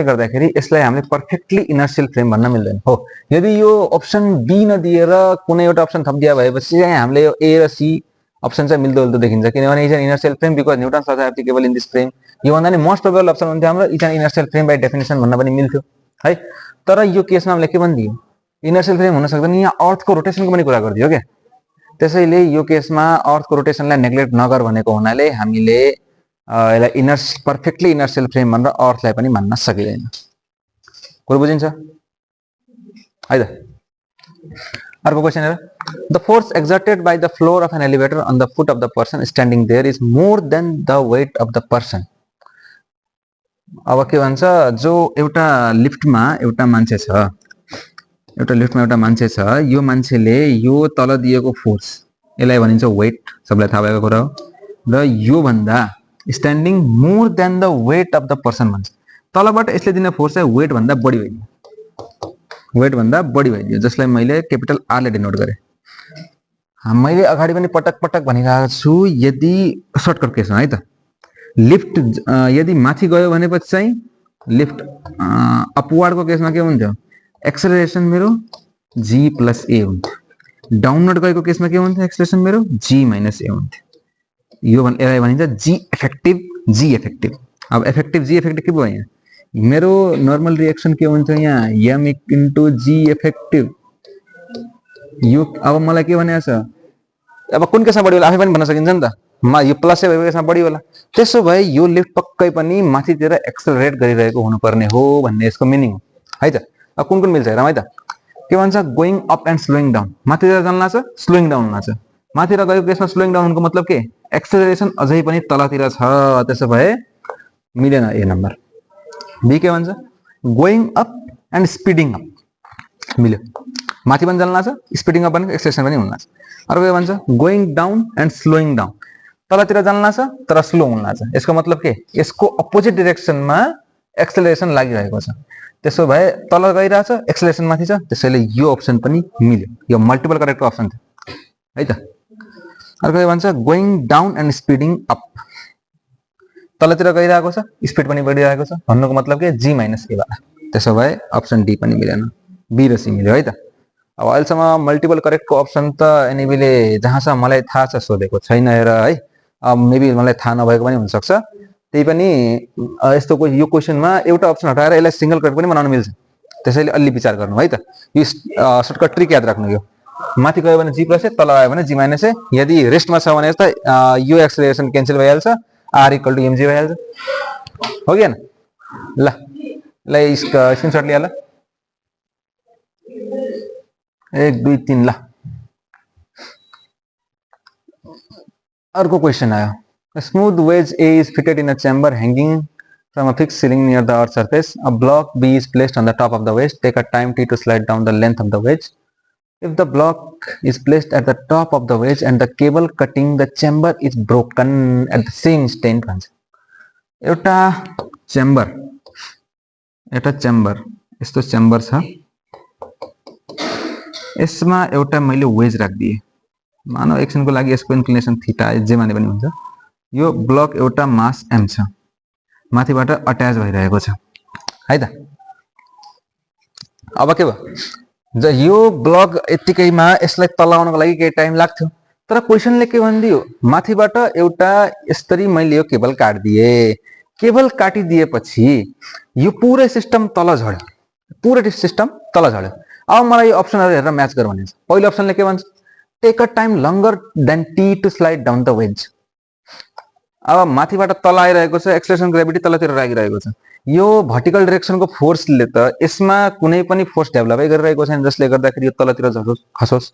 गर्दाखेरि यसलाई हामीले पर्फेक्टली इनर्शियल फ्रेम भन्न मिल्दैन हो। यदि यो अप्सन बी नदिएर कुनै एउटा अप्सन थपिदिया भएपछि चाहिँ हामीले यो ए र सी अप्सन चाहिँ मिल्दो मिल्दो देखिन्छ, किनभने is an inertial frame because Newton's laws are applicable in this frame. यो भन्दा नि मोस्ट प्रोबेबल अप्सन हुन्थ्यो हाम्रो is an inertial frame by definition भन्न पनि मिल्थ्यो है। तर यो केसमा हामीले के भनिदियो, इनर्शियल फ्रेम हुन सक्दैन, यहाँ अर्थको रोटेसनको पनि कुरा गरिदियो क्या। त्यसैले यो केसमा अर्थको रोटेसनलाई नेग्लेक्ट नगर भनेको हुनाले हामीले यसलाई पर्फेक्टली इनर्शियल फ्रेम भनेर अर्थलाई पनि मान्न सकिँदैन। कुरो बुझिन्छ है त? अर्को क्वेसन हेर, the force exerted by the floor of an elevator on the foot of the person standing there is more than the weight of the person. अब के भन्छ, जो एउटा लिफ्टमा एउटा मान्छे छ, यो मान्छेले यो तल दिएको फोर्स, यसलाई भनिन्छ वेट, सबलाई थाहा भएको कुरा हो। र यो भन्दा standing more than the weight of the person भन्छ, तलबाट यसले दिने फोर्स चाहिँ वेट भन्दा बढी भइदियो, जसलाई मैले क्यापिटल आरले डिनोट गरेँ। मैले अगाडि पनि पटक पटक भनिरहेको छु, यदि सर्टकट केसमा है त, लिफ्ट यदि माथि गयो भनेपछि चाहिँ लिफ्ट अपवार्डको केसमा के हुन्थ्यो, एक्सेलरेसन मेरो जी प्लस ए हुन्थ्यो। डाउनवर्ड गएको केसमा के हुन्थ्यो, एक्सेलरेसन मेरो जी माइनस ए हुन्थ्यो। यो यसलाई भनिन्छ जी इफेक्टिभ। अब इफेक्टिभ जी इफेक्टिभ के भयो, यहाँ मेरो नर्मल रिएक्सन के हुन्छ, यहाँ एम इन्टु जी इफेक्टिभ। यो अब मलाई के भनेको छ, अब कुन केसमा बढी होला आफै पनि भन्न सकिन्छ नि त, यो प्लस भएको केसमा बढी होला। त्यसो भए यो लिफ्ट पक्कै पनि माथितिर एक्सेलरेट गरिरहेको हुनुपर्ने हो भन्ने यसको मिनिङ है त। अब कुन कुन मिल्छ हेरौँ है त। के भन्छ, going up and slowing down, माथितिर जान लाग्छ, स्लोइङ डाउन लाग्छ। माथितिर गएको केसमा स्लोइङ डाउन हुनुको मतलब के, एक्सेलरेसन अझै पनि तलतिर छ, त्यसो भए मिलेन ए नम्बर। बी के भन्छ, going up and speeding up, मिल्यो, माथि पनि जान लाग्छ, स्पिडिङ अप भनेको एक्सेलरेसन पनि हुन लाग्छ। अर्को के भन्छ, going down and slowing down, तलतिर जान लाग्छ तर स्लो हुन लाग्छ। यसको मतलब के, यसको अपोजिट डिरेक्सनमा एक्सेलरेसन लागिरहेको छ, त्यसो भए तल गइरहेछ, एक्सेलरेसन माथि छ, त्यसैले यो अप्सन पनि मिल्यो, यो मल्टिपल करेक्ट अप्सन थियो है त। अर्को के भन्छ, going down and speeding up, तलतिर गइरहेको छ, स्पिड पनि बढिरहेको छ, भन्नुको मतलब के, जी माइनस ए वाला, त्यसो भए अप्सन डी पनि मिलेन, बी र सी मिल्यो है त। अब अहिलेसम्म मल्टिपल करेक्टको अप्सन त एनीबीले जहाँसम्म मलाई थाहा छ सोधेको छैन हेर है। अब मेबी मलाई थाहा नभएको पनि हुनसक्छ, त्यही पनि यस्तो यो क्वेसनमा एउटा अप्सन हटाएर यसलाई सिंगल करेक्ट पनि बनाउन मिल्छ, त्यसैले अलि विचार गर्नु है त। यो सर्टकट ट्रिक याद राख्नु, यो माथि गयो भने जी प्लस ए, तल आयो भने जी माइनस ए। यदि रेस्टमा छ भने त यो एक्सेलरेसन क्यान्सल भइहाल्छ, आर इक्वल टु एमजी भइहाल्छ, हो कि हैन? ल स्क्रिनशट लिया ल, 1 2 3 ल। अर्को क्वेसन आयो, a smooth wedge A is fitted in a chamber hanging from a fixed ceiling near the earth surface. A block B is placed on the top of the wedge. Take a time t to slide down the length of the wedge. If the block is placed at the top of the wedge and the cable cutting the chamber is broken at the same instant भन्छ एउटा chamber यस्तो chamber छ यसमा एउटा मैले wage राखिदिए मानौ एकछिनको लागि यसको इन्क्लिनेसन थीटा जे माने पनि हुन्छ यो ब्लक एउटा मास m छ माथिबाट अट्याच भइरहेको छ है त अब के भयो यो ब्लक यतिकैमा यसलाई तलाउनको लागि केही टाइम लाग्थ्यो तर क्वेशनले के भनिदियो माथिबाट एउटा यसरी मैले यो केबल काटिदिए केबल काटिदिएपछि यो पुरै सिस्टम तल झर्यो अब मलाई यो अप्सनहरु हेरेर म्याच गर भनिन्छ पहिलो अप्सनले के भन्छ take a time longer than t to slide down the wedge अब माथिबाट तल आइरहेको छ एक्सेलरेसन ग्रेभिटी तलतिर लागिरहेको छ यो भर्टिकल डाइरेक्सनको फोर्सले त यसमा कुनै पनि फोर्स डेभलपै गरिरहेको छैन जसले गर्दाखेरि यो तलतिर खसोस्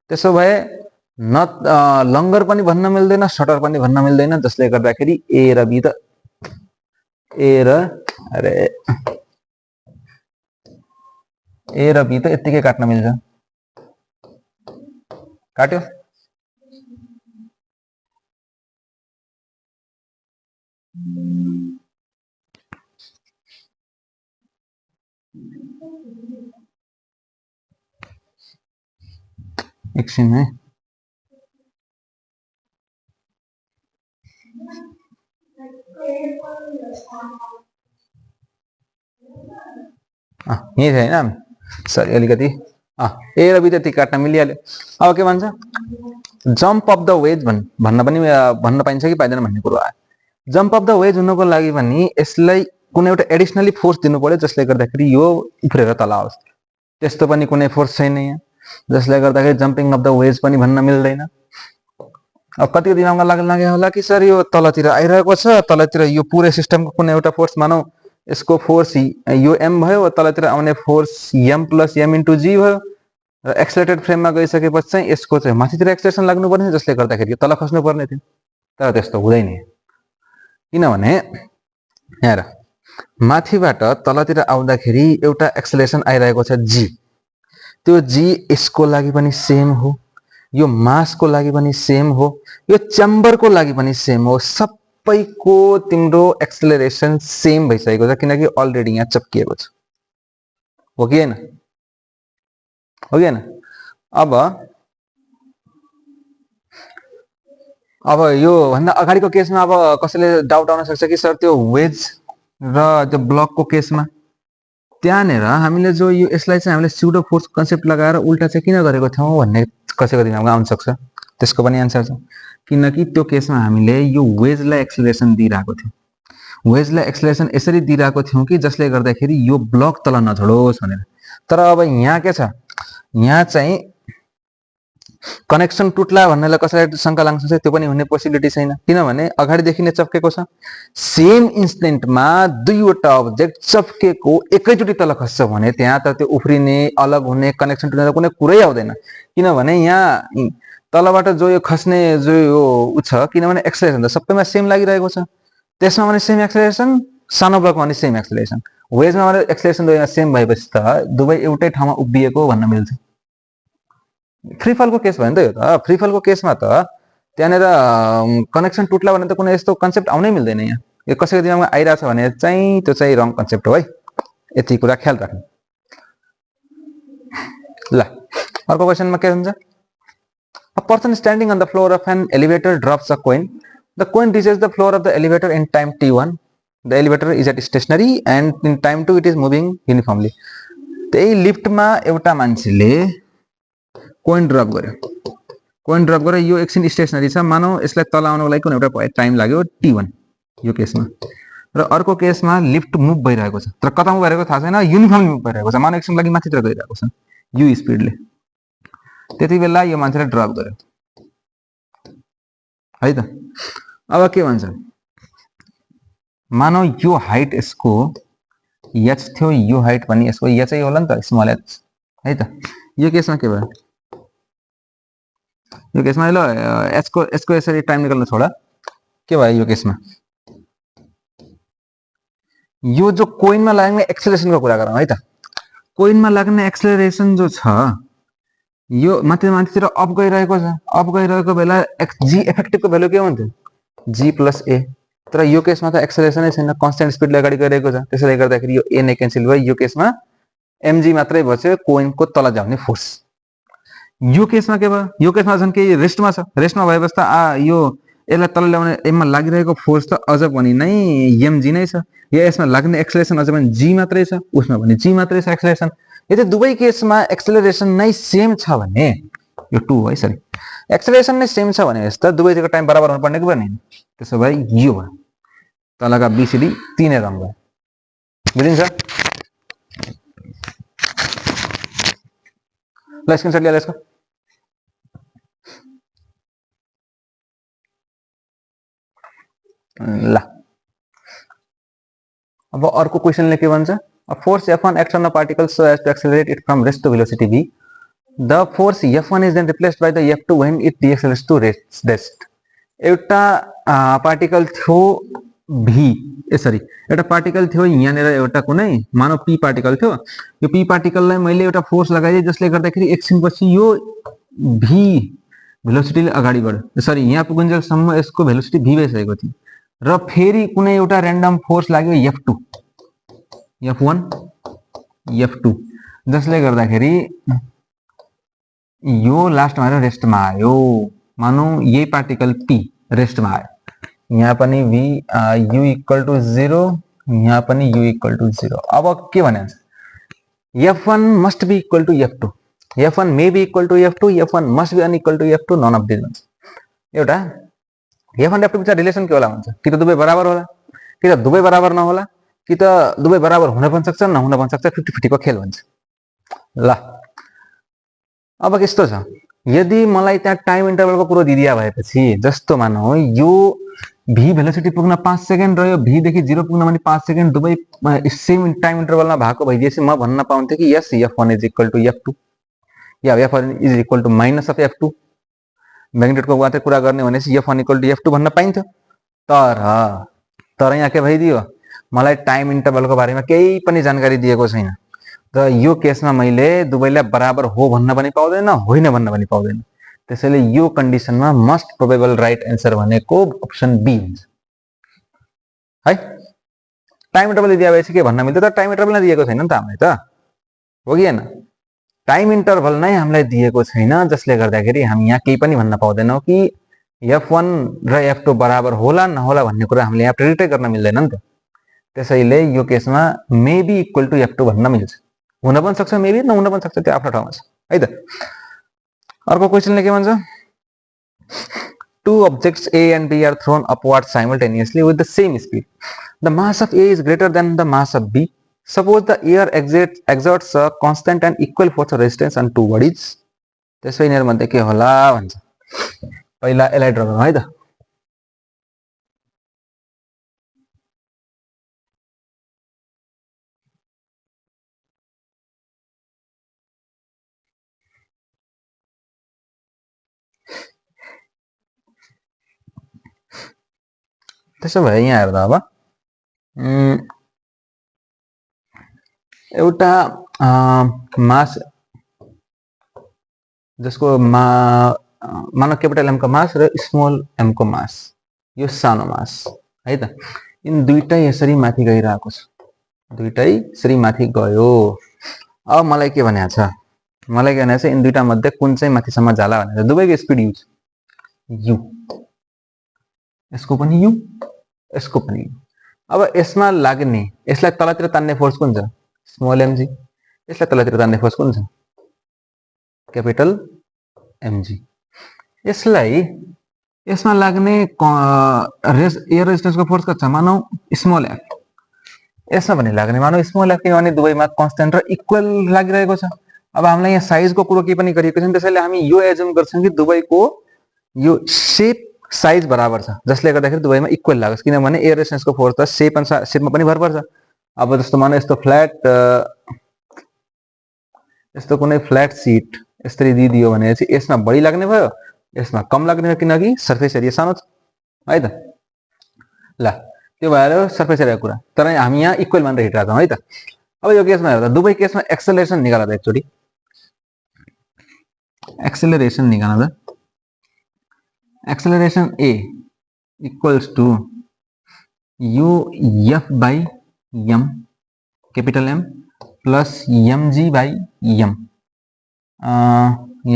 त्यसो भए न लंगर पनि भन्न मिल्दैन शटर पनि भन्न मिल्दैन जसले गर्दाखेरि ए र बी त यतिकै काट्न मिल्छ काट्यो एकछिन है यही छैन सरी अलिकति ए र बी त्यति काट्न मिलिहाल्यो अब के भन्छ जम्प अफ द वेज भन्न पाइन्छ कि पाइदैन भन्ने कुरा आयो जम्प अफ द वेज हुनको लागि पनि यसलाई कुनै एउटा एडिसनली फोर्स दिनु पर्यो जसले गर्दाखेरि यो उफ्रेर तल आओस् त्यस्तो पनि कुनै फोर्स छैन यहाँ जसले गर्दाखेरि जम्पिङ अफ द वेज पनि भन्न मिल्दैन अब कतिको दिमागमा लाग्यो होला कि सर यो तलतिर आइरहेको छ तलतिर यो पुरै सिस्टमको कुनै एउटा फोर्स मानौ यसको फोर्स यो m भयो तलतिर आउने फोर्स m + m * g भयो र एक्सेलरेटेड फ्रेममा गइसकेपछि चाहिँ यसको चाहिँ माथितिर एक्सेलरेसन लाग्नु पर्ने जसले गर्दाखेरि यो तल खस्नु पर्ने थियो तर त्यस्तो हुँदैन किनभने यहाँ र माथिबाट तलतिर आउँदाखेरि एउटा एक्सेलरेसन आइरहेको छ g त्यो g यसको लागि पनि सेम हो यो मासको लागि पनि सेम हो यो चेम्बरको लागि पनि सेम हो सबैको तिम्रो एक्सेलरेसन सेम भइसकेको छ किनकि अलरेडी यहाँ चप्किएको छ हो कि हैन अब यो भन्दा अगाडिको केसमा अब कसैले डाउट आउन सक्छ कि सर त्यो वेज र त्यो ब्लकको केसमा त्यहाँनेर हामीले जो यो यसलाई चाहिँ हामीले स्युडो फोर्स कन्सेप्ट लगाएर उल्टा चाहिँ किन गरेको थियौं भन्ने कसैको दिमागमा आउन सक्छ त्यसको पनि आन्सर छ किनकि त्यो केसमा हामीले यो वेजलाई एक्सेलरेसन दिइराको थियौं वेजलाई एक्सेलरेसन यसरी दिइराको थियौं कि जसले गर्दाखेरि यो ब्लक तल नझडोस् भनेर तर अब यहाँ के छ यहाँ चाहिँ कनेक्सन टुट्ला भन्नेलाई कसैलाई शंका लाग्छ त्यो पनि हुने पोसिबिलिटी छैन किनभने अगाडिदेखि नै चप्केको छ सेम इन्स्टेन्टमा दुईवटा अब्जेक्ट चप्केको एकैचोटी तल खस्छ भने त्यहाँ त त्यो उफ्रिने अलग हुने कनेक्सन टुट्ने कुनै कुरै आउँदैन किनभने यहाँ तलबाट जो यो खस्ने जो यो छ किनभने एक्सेलरेसन त सबैमा सेम लागिरहेको छ त्यसमा पनि सेम एक्सेलरेसन सानो ब्लकमा पनि सेम एक्सेलरेसन वेजमा पनि एक्सेलरेसन दुवैमा सेम भएपछि त दुवै एउटै ठाउँमा उभिएको भन्न मिल्छ फ्री फलको केस भयो नि त यो त फ्री फलको केसमा त त्यहाँनेर कनेक्सन टुट्ला भने त कुनै यस्तो कन्सेप्ट आउनै मिल्दैन यहाँ यो कसैको दिमागमा आइराछ भने चाहिँ त्यो चाहिँ रङ कन्सेप्ट हो है यति कुरा ख्याल राख्नु ल अर्को क्वेशनमा के हुन्छ A person standing on the floor of an elevator drops a coin. The coin reaches the floor of the elevator in time t1. The elevator is at stationary and in time 2 it is moving uniformly. त्यही लिफ्टमा एउटा मान्छेले coin drop गर्यो यो एकछिन stationery छ मानौ यसलाई तल आउनको लागि कुनै एउटा टाइम लाग्यो t1 यो केसमा र अर्को केसमा लिफ्ट मुभ भइरहेको छ तर कता मुभ भइरहेको थाहा छैन युनिफर्मली मुभ भइरहेको छ मानौ एकछिन लागि माथितिर गइरहेको छ u स्पिडले त्यति बेला यो मान्छेले ड्रप गर्यो है त अब के भन्छ मानौ यो हाइट यसको h थियो यो हाइट पनि यसको h होला नि त स्मल h है त यो केसमा के भयो यो केसमा ल यसको यसरी टाइम निकाल्न छोड के भयो यो केसमा यो जो कोइनमा लाग्ने एक्सेलरेसनको कुरा गरौँ है त कोइनमा लाग्ने एक्सेलरेसन जो छ यो माथि माथितिर अप गइरहेको छ, अप गइरहेको बेला जी इफेक्टिभको भ्यालु के हुन्थ्यो, जी प्लस ए। तर यो केसमा त एक्सेलरेसनै छैन, कन्स्टेन्ट स्पिडले अगाडि गइरहेको छ, त्यसैले गर्दाखेरि यो ए नै क्यान्सल भयो। यो केसमा एमजी मात्रै बच्यो, कोइनको तल जाने फोर्स। यो केसमा के भयो, यो केसमा झन् के रेस्टमा छ, रेस्टमा भएपछि त यो यसलाई तल ल्याउने एममा लागिरहेको फोर्स त अझ पनि नै एमजी नै छ। या यसमा लाग्ने एक्सेलरेसन अझ पनि जी मात्रै छ, उसमा पनि जी मात्रै छ एक्सेलरेसन। यदि दुवै केसमा एक्सेलरेसन नै सेम छ भने, यो 2 है सरी, एक्सेलरेसन नै सेम छ भने त दुवैको टाइम बराबर हुनुपर्ने कि पर्ने, त्यसो भए यो भयो, तलका बीसीडी तीनै रङ भयो। बुझिन्छ? ल स्क्रिनशट लिएर यसको ल। अब अर्को क्वेशनले के भन्छ, a force F1 acts on a particle so as to accelerate it from rest to velocity v. The force F1 is then replaced by the F2 when it deaccelerates to rest. एउटा particle थियो भी, sorry एउटा particle थियो यहाँनिर, एउटा कुनै मानव P particle थियो। यो पी पार्टिकललाई मैले एउटा फोर्स लगाइदिए जसले गर्दाखेरि एकछिनपछि यो भी भेलोसिटीले अगाडि बढ्यो, सरी यहाँ पुगुन्जेलसम्म यसको भेलोसिटी भी भइसकेको थियो, र फेरि कुनै एउटा र्यान्डम फोर्स लाग्यो F2, F1 F2, जसले गर्दाखेरि यो लास्टमा आएर रेस्टमा आयो। मानौ यही पार्टिकल पी रेस्टमा आयो, यहाँ पनि v u इक्वल टु 0, यहाँ पनि u इक्वल टु 0। अब के भने F1 must be equal to F2, F1 may be equal to F2, F1 must be unequal to F2, none of this भन्छ। एउटा F1 F2 बिचमा रिलेसन के होला भन्छ, कि त दुवै बराबर होला, कि त दुवै बराबर नहोला, कि त दुवै बराबर हुन पनि सक्छ नहुन पनि सक्छ, 50-50 को खेल भन्छ। ल अब यस्तो छ, यदि मलाई त्यहाँ टाइम इन्टरभलको कुरो दिदिया भएपछि, जस्तो मानौ यो भी भेलोसिटी पुग्न 5 सेकेन्ड र यो भी देखि 0 पुग्न पनि 5 सेकेन्ड, दुवै सेम टाइम इन्टरभलमा भएको भइदिएपछि म भन्न पाउँथे कि यस F1 is equal to F2 या F1 is equal to minus of F2। म्याग्नेटको मात्रै कुरा गर्ने भनेपछि F1 इक्वल टु F2 भन्न पाइन्थ्यो। तर यहाँ के भइदियो, मलाई टाइम इन्टरभलको बारेमा केही पनि जानकारी दिएको छैन, र यो केसमा मैले दुवैलाई बराबर हो भन्न पनि पाउँदैन, होइन भन्न पनि पाउँदैन। त्यसैले यो कन्डिसनमा मस्ट प्रोबेबल राइट एन्सर भनेको अप्सन बी हुन्छ है। टाइम इन्टरभल दिए भएपछि के भन्न मिल्थ्यो, तर टाइम इन्टरभल नै दिएको छैन नि त हामीलाई, त हो कि हैन? टाइम इन्टरभल नै हामीलाई दिएको छैन, जसले गर्दाखेरि हामी यहाँ केही पनि भन्न पाउँदैनौँ कि F1 र F2 बराबर होला नहोला भन्ने कुरा हामीले यहाँ प्रेडिक्टै गर्न मिल्दैन नि त। त्यसैले यो केसमा मेबी इक्वल टु F2 भन्न मिल्छ, हुन पनि सक्छ मेबी, नहुन पनि सक्छ, त्यो आफ्नो ठाउँमा छ है त। अर्को क्वेशनले के भन्छ, two objects A and B are thrown upward simultaneously with the same speed. The mass of A is greater than the mass of B. Suppose the air exerts a constant and equal force of resistance on two bodies. त्यसो यिनीहरुमध्ये के होला भन्छ, पहिला यसलाई draw गरौँ है त। त्यसो भए यहाँ हेर्दा अब एउटा मास जसको मानव क्यापिटल एम को मास र स्मल एम को मास, यो सानो मास है त, इन दुईटै यसरी माथि गइरहेको छ, दुईटै यसरी माथि गयो। अब मलाई के भनेको छ, मलाई के भनेको छ, इन दुईटा मध्ये कुन चाहिँ माथिसम्म जाला भनेर। दुवैको स्पिड यु, यसको पनि यु, यसको पनि यु। अब यसमा लाग्ने, यसलाई तलतिर तान्ने फोर्स कुन छ, स्मल एमजी, यसलाई तलतिर तान्ने फोर्स कुन छ, क्यापिटल एमजी। यसलाई यसमा लाग्ने एयर रेजिस्टेन्सको फोर्स कति छ, मानौ स्मल एफ, यसमा पनि लाग्ने मानौ स्मल एफ, किनभने दुवैमा कन्स्टेन्ट र इक्वल लागिरहेको छ। अब हामीलाई यहाँ साइजको कुरो केही पनि गरिएको छैन, त्यसैले हामी यो एज्युम गर्छौं कि दुवैको यो शेप साइज बराबर छ, जसले गर्दाखेरि दुवैमा इक्वल लागोस्, किनभने एयर रेजिस्टेन्सको फोर्स त शेपमा पनि भर पर्छ। अब जस्तो मानौ यस्तो फ्ल्याट, यस्तो कुनै फ्ल्याट सिट यसरी दिदियो भने चाहिँ यसमा बढी लाग्ने भयो, यसमा कम लाग्ने भयो, किनकि सर्फेस एरिया सानो छ है त। ल त्यो भएर सर्फेस एरियाको कुरा, तर हामी यहाँ इक्वल मानेर हिँडिरहेका छौँ है त। अब यो केसमा हेर्दा दुवै केसमा एक्सेलरेसन निकाल त एकचोटी। एक्सेलरेशन निकाल्दा एक्सेलरेशन A इक्वल्स टू यो F by M capital M plus mg by m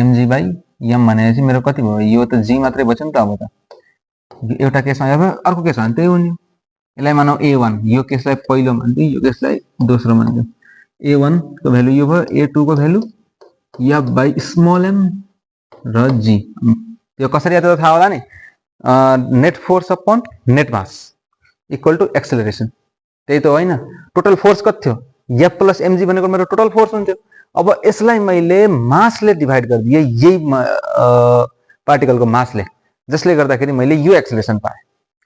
mg by m भनेपछि मेरो कति भयो यो त g मात्रै बच्यो नि त अब त एउटा केसमा अब अर्को केसमा पनि त्यही हुने यसलाई मानौ a1 यो केसलाई पहिलो मान्छु यो केसलाई दोस्रो मान्छु a1 को भ्यालु यो भयो a2 को value f by small m र g यो कसरी याद थाहा होला नि net force upon net mass equal to acceleration त्यही त होइन टोटल फोर्स कति थियो f प्लस mg भनेको मेरो टोटल फोर्स हुन्थ्यो अब यसलाई मैले मासले डिभाइड गरिदिए यही पार्टिकलको मासले जसले गर्दाखेरि मैले यो एक्सेलरेसन पाएँ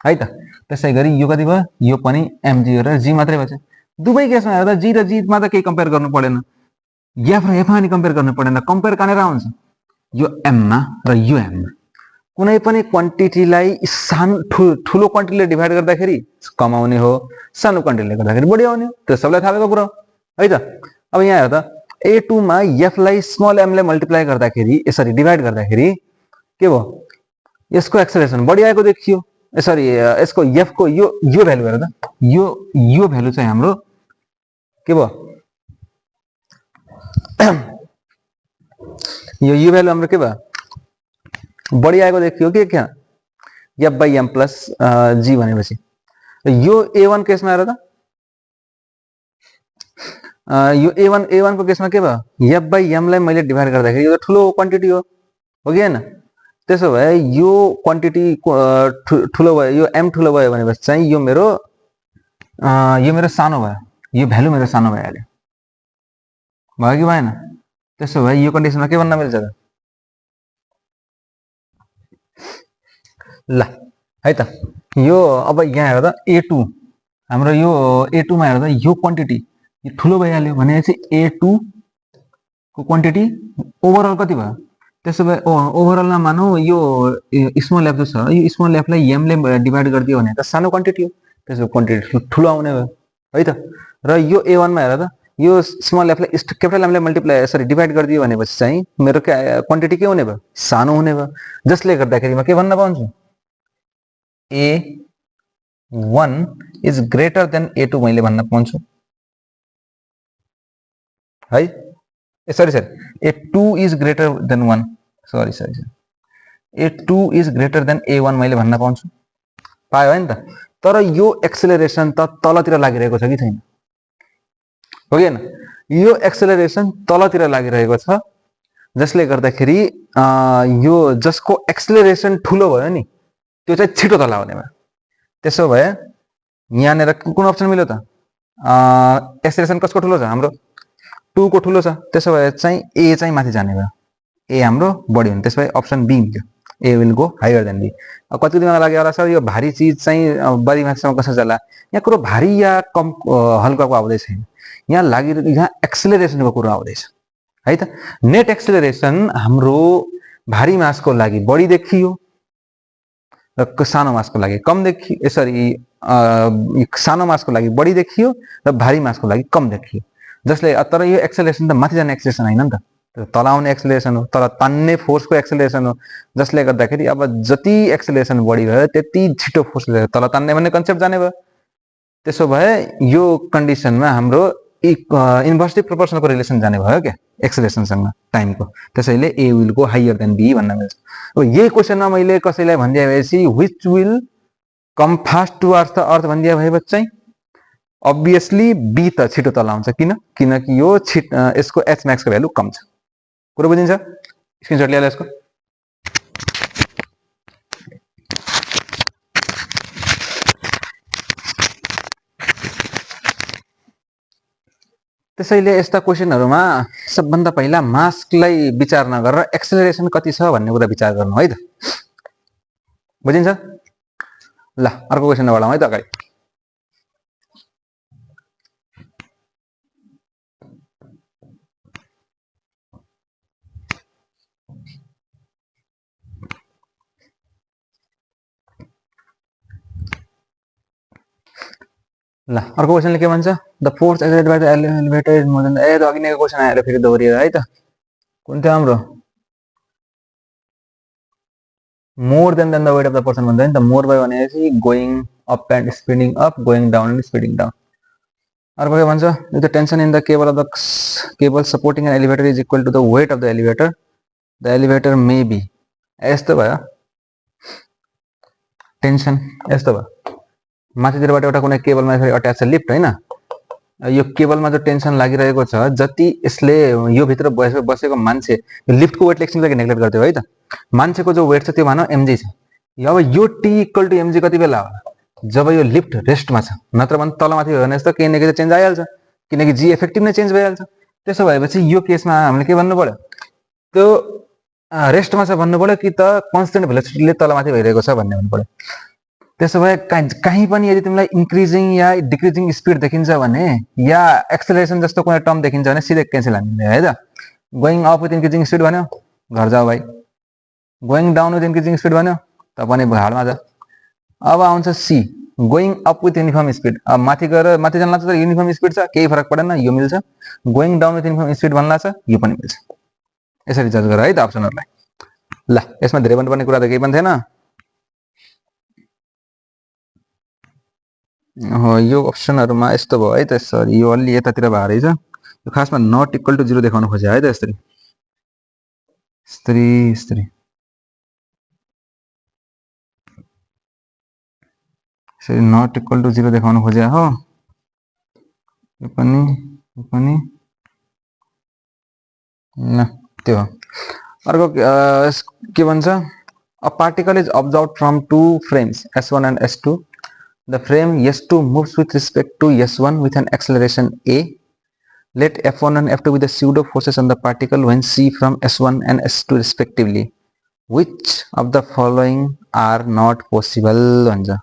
है त त्यसैगरी यो कति भयो यो पनि mg र g मात्रै बच्यो दुवै केसमा हेर्दा g र g मा त केही कम्पेयर गर्नु पर्दैन f र f मा नि कम्पेयर गर्नु पर्दैन कम्पेयर कनेर आउँछ यो m मा र यो m मा कुनै पनि क्वान्टिटीलाई सानो ठुलो क्वान्टिटीले डिभाइड गर्दाखेरि कम आउने हो सानो क्वान्टिटीले गर्दाखेरि बढी आउने हो त्यो सबैलाई थाहा भएको कुरा हो है त अब यहाँ हेर्दा a2 मा f लाई स्मल m ले मल्टिप्लाई गर्दाखेरि यसरी डिभाइड गर्दाखेरि के भयो यसको एक्सेलरेसन बढी आएको देखियो सरी यसको f को यो भ्यालु हेर्दा यो भ्यालु चाहिँ हाम्रो के भयो यो भ्यालु हाम्रो के भयो बढी आएको देखियो के क्या f by m plus g भनेपछि यो a1 केसमा हेर त यो a1 को केसमा के भयो f by m लाई मैले डिभाइड गर्दाखेरि यो ठुलो क्वान्टिटी हो कि हैन त्यसो भए यो क्वान्टिटी ठुलो भयो यो m ठुलो भयो भनेपछि चाहिँ यो मेरो सानो भयो यो भ्यालु मेरो सानो भइहाल्यो भयो कि भएन त्यसो भए यो कन्डिसनमा के भन्न मिल्छ त ल है त यो अब यहाँ हेर्दा a2 हाम्रो यो a2 मा हेर्दा यो क्वान्टिटी यो ठुलो भइहाल्यो भनेपछि a2 को क्वान्टिटी ओभरअल कति भयो त्यसो भए ओभरअलमा मानौ यो स्मल f जो छ यो स्मल f लाई m ले डिभाइड गरिदियो भने त सानो क्वान्टिटी हो त्यसो क्वान्टिटी ठुलो आउने भयो है त र यो a1 मा हेर त यो स्मल f लाई क्यापिटल m ले मल्टिप्लाई सरी डिभाइड गरिदियो भनेपछि चाहिँ मेरो क्वान्टिटी के हुने भयो सानो हुने भयो जसले गर्दाखेरि म के भन्न पाउँछु a1 is greater than a2 मैले भन्न पाउँछु है sorry a2 is greater than 1 sorry a2 is greater than a1 मैले भन्न पाउँछु पायो हैन त तर यो एक्सेलरेसन त तलतिर लागिरहेको छ कि छैन हो कि हैन यो एक्सेलरेसन तलतिर लागिरहेको छ जसले गर्दाखेरि यो जसको एक्सेलरेसन ठुलो भयो नि त्यो चाहिँ छिटो तल आउने भयो त्यसो भए यहाँनेर कुन अप्सन मिल्यो त एक्सेलरेसन कसको ठुलो छ हाम्रो 2 को ठुलो छ त्यसो भए चाहिँ a चाहिँ माथि जाने भयो a हाम्रो बढी हुन्छ त्यसो भए अप्सन बी मिल्यो a will go higher than B कति दिनमा लाग्यो होला सर यो भारी चीज चाहिँ बढी माथिसम्म कसरी जाला यहाँ कुरो भारी या कम हल्काको आउँदै छैन यहाँ यहाँ एक्सेलरेसनको कुरा आउँदैछ है त नेट एक्सेलरेसन हाम्रो भारी मासको लागि बढी देखियो र सानो मासको लागि कम देखियो सरी सानो मासको लागि बढी देखियो र भारी मासको लागि कम देखियो जसले तर यो एक्सेलरेसन त माथि जाने एक्सेलरेसन हैन नि त तल आउने एक्सेलरेसन हो तर तान्ने फोर्सको एक्सेलरेसन हो जसले गर्दाखेरि अब जति एक्सेलरेसन बढी भयो त्यति छिटो फोर्सले तल तान्ने भन्ने कन्सेप्ट जाने भयो त्यसो भए यो कन्डिसनमा हाम्रो इन्भर्सली प्रोपोर्सनलको रिलेसन जाने भयो क्या एक्सेलरेसनसँग टाइमको त्यसैले a will go higher than b भन्न मिल्छ अब यही क्वेशनमा मैले कसैलाई भन्दिए भएपछि which will come fast towards the earth भन्दिए भएपछि चाहिँ obviously b त छिटो तल आउँछ किनकि यो यसको h max को भ्यालु कम छ कुरा बुझिन्छ स्क्रिनशट लिएर यसको त्यसैले यस्ता क्वेशनहरुमा सबभन्दा पहिला मासलाई विचार नगरेर एक्सेलरेसन कति छ भन्ने कुरा विचार गर्नु है त बुझिन्छ ल अर्को क्वेशनमा बढाउँ है त अगाडि ल अर्को क्वेशनले के भन्छ the force exerted by the elevator is more than a त अघि नै क्वेशन आएर फेरि दोहोरिएर है त कुन थियो हाम्रो more than the weight of the person भन्छ नि त, मोर भयो भनेपछि going up and speeding up, going down and speeding down. अर्को के भन्छ, the tension in the cable of the cable supporting an elevator is equal to the weight of the elevator may be. यस्तो भयो tension, यस्तो भयो माथितिरबाट एउटा कुनै केबलमा फेरि अट्याच छ लिफ्ट होइन, यो केबलमा जो टेन्सन लागिरहेको छ, जति यसले यो भित्र बसेको मान्छे, यो लिफ्टको वेटले एकछिनको लागि नेग्लेक्ट गरिदियो है त, मान्छेको जो वेट छ त्यो मानौ एमजी छ। अब यो टी इक्वल टु एमजी कति बेला होला, जब यो लिफ्ट रेस्टमा छ, नत्र भने तलमाथि भयो भने जस्तो केही न केही चेन्ज आइहाल्छ, किनकि जी इफेक्टिभ नै चेन्ज भइहाल्छ। त्यसो भएपछि यो केसमा हामीले के भन्नु पर्यो, त्यो रेस्टमा छ भन्नु पर्यो कि त कन्स्टेन्ट भेलोसिटीले तलमाथि भइरहेको छ भन्ने भन्नु पर्यो। त्यसो भए कहीँ पनि यदि तिमीलाई इन्क्रिजिङ या डिक्रिजिङ स्पिड देखिन्छ भने, या एक्सेलरेसन जस्तो कुनै टर्म देखिन्छ भने सिधै क्यान्सल हामीले है त। Going up with increasing speed भन्यो, घर जाऊ भाइ। Going down with increasing speed भन्यो, त पनि घाडमा जा। अब आउँछ C, going up with uniform speed. अब माथि गएर माथि जान लाग्छ, युनिफर्म स्पिड छ, केही फरक पर्दैन, यो मिल्छ। Going down with uniform speed भन्ला छ, यो पनि मिल्छ। यसरी जज गर है त अप्सनहरूलाई। ल यसमा धेरै भन्नुपर्ने कुरा त केही पनि थिएन। हो यो अप्सनहरुमा यस्तो भयो है त, सरी यो अलि यतातिर भए रहेछ, यो खासमा नट इक्वल टु 0 देखाउन खोजे है त यसरी यसरी यसरी यसरी नट इक्वल टु 0 देखाउन खोजे हो। यो पनि ल त्यो हो। अर्को के भन्छ, a particle is observed from two frames S1 and S2. The frame S2 moves with respect to S1 with an acceleration a. Let F1 and F2 be the pseudo forces on the particle when C from S1 and S2 respectively. Which of the following are not possible? भन्छ।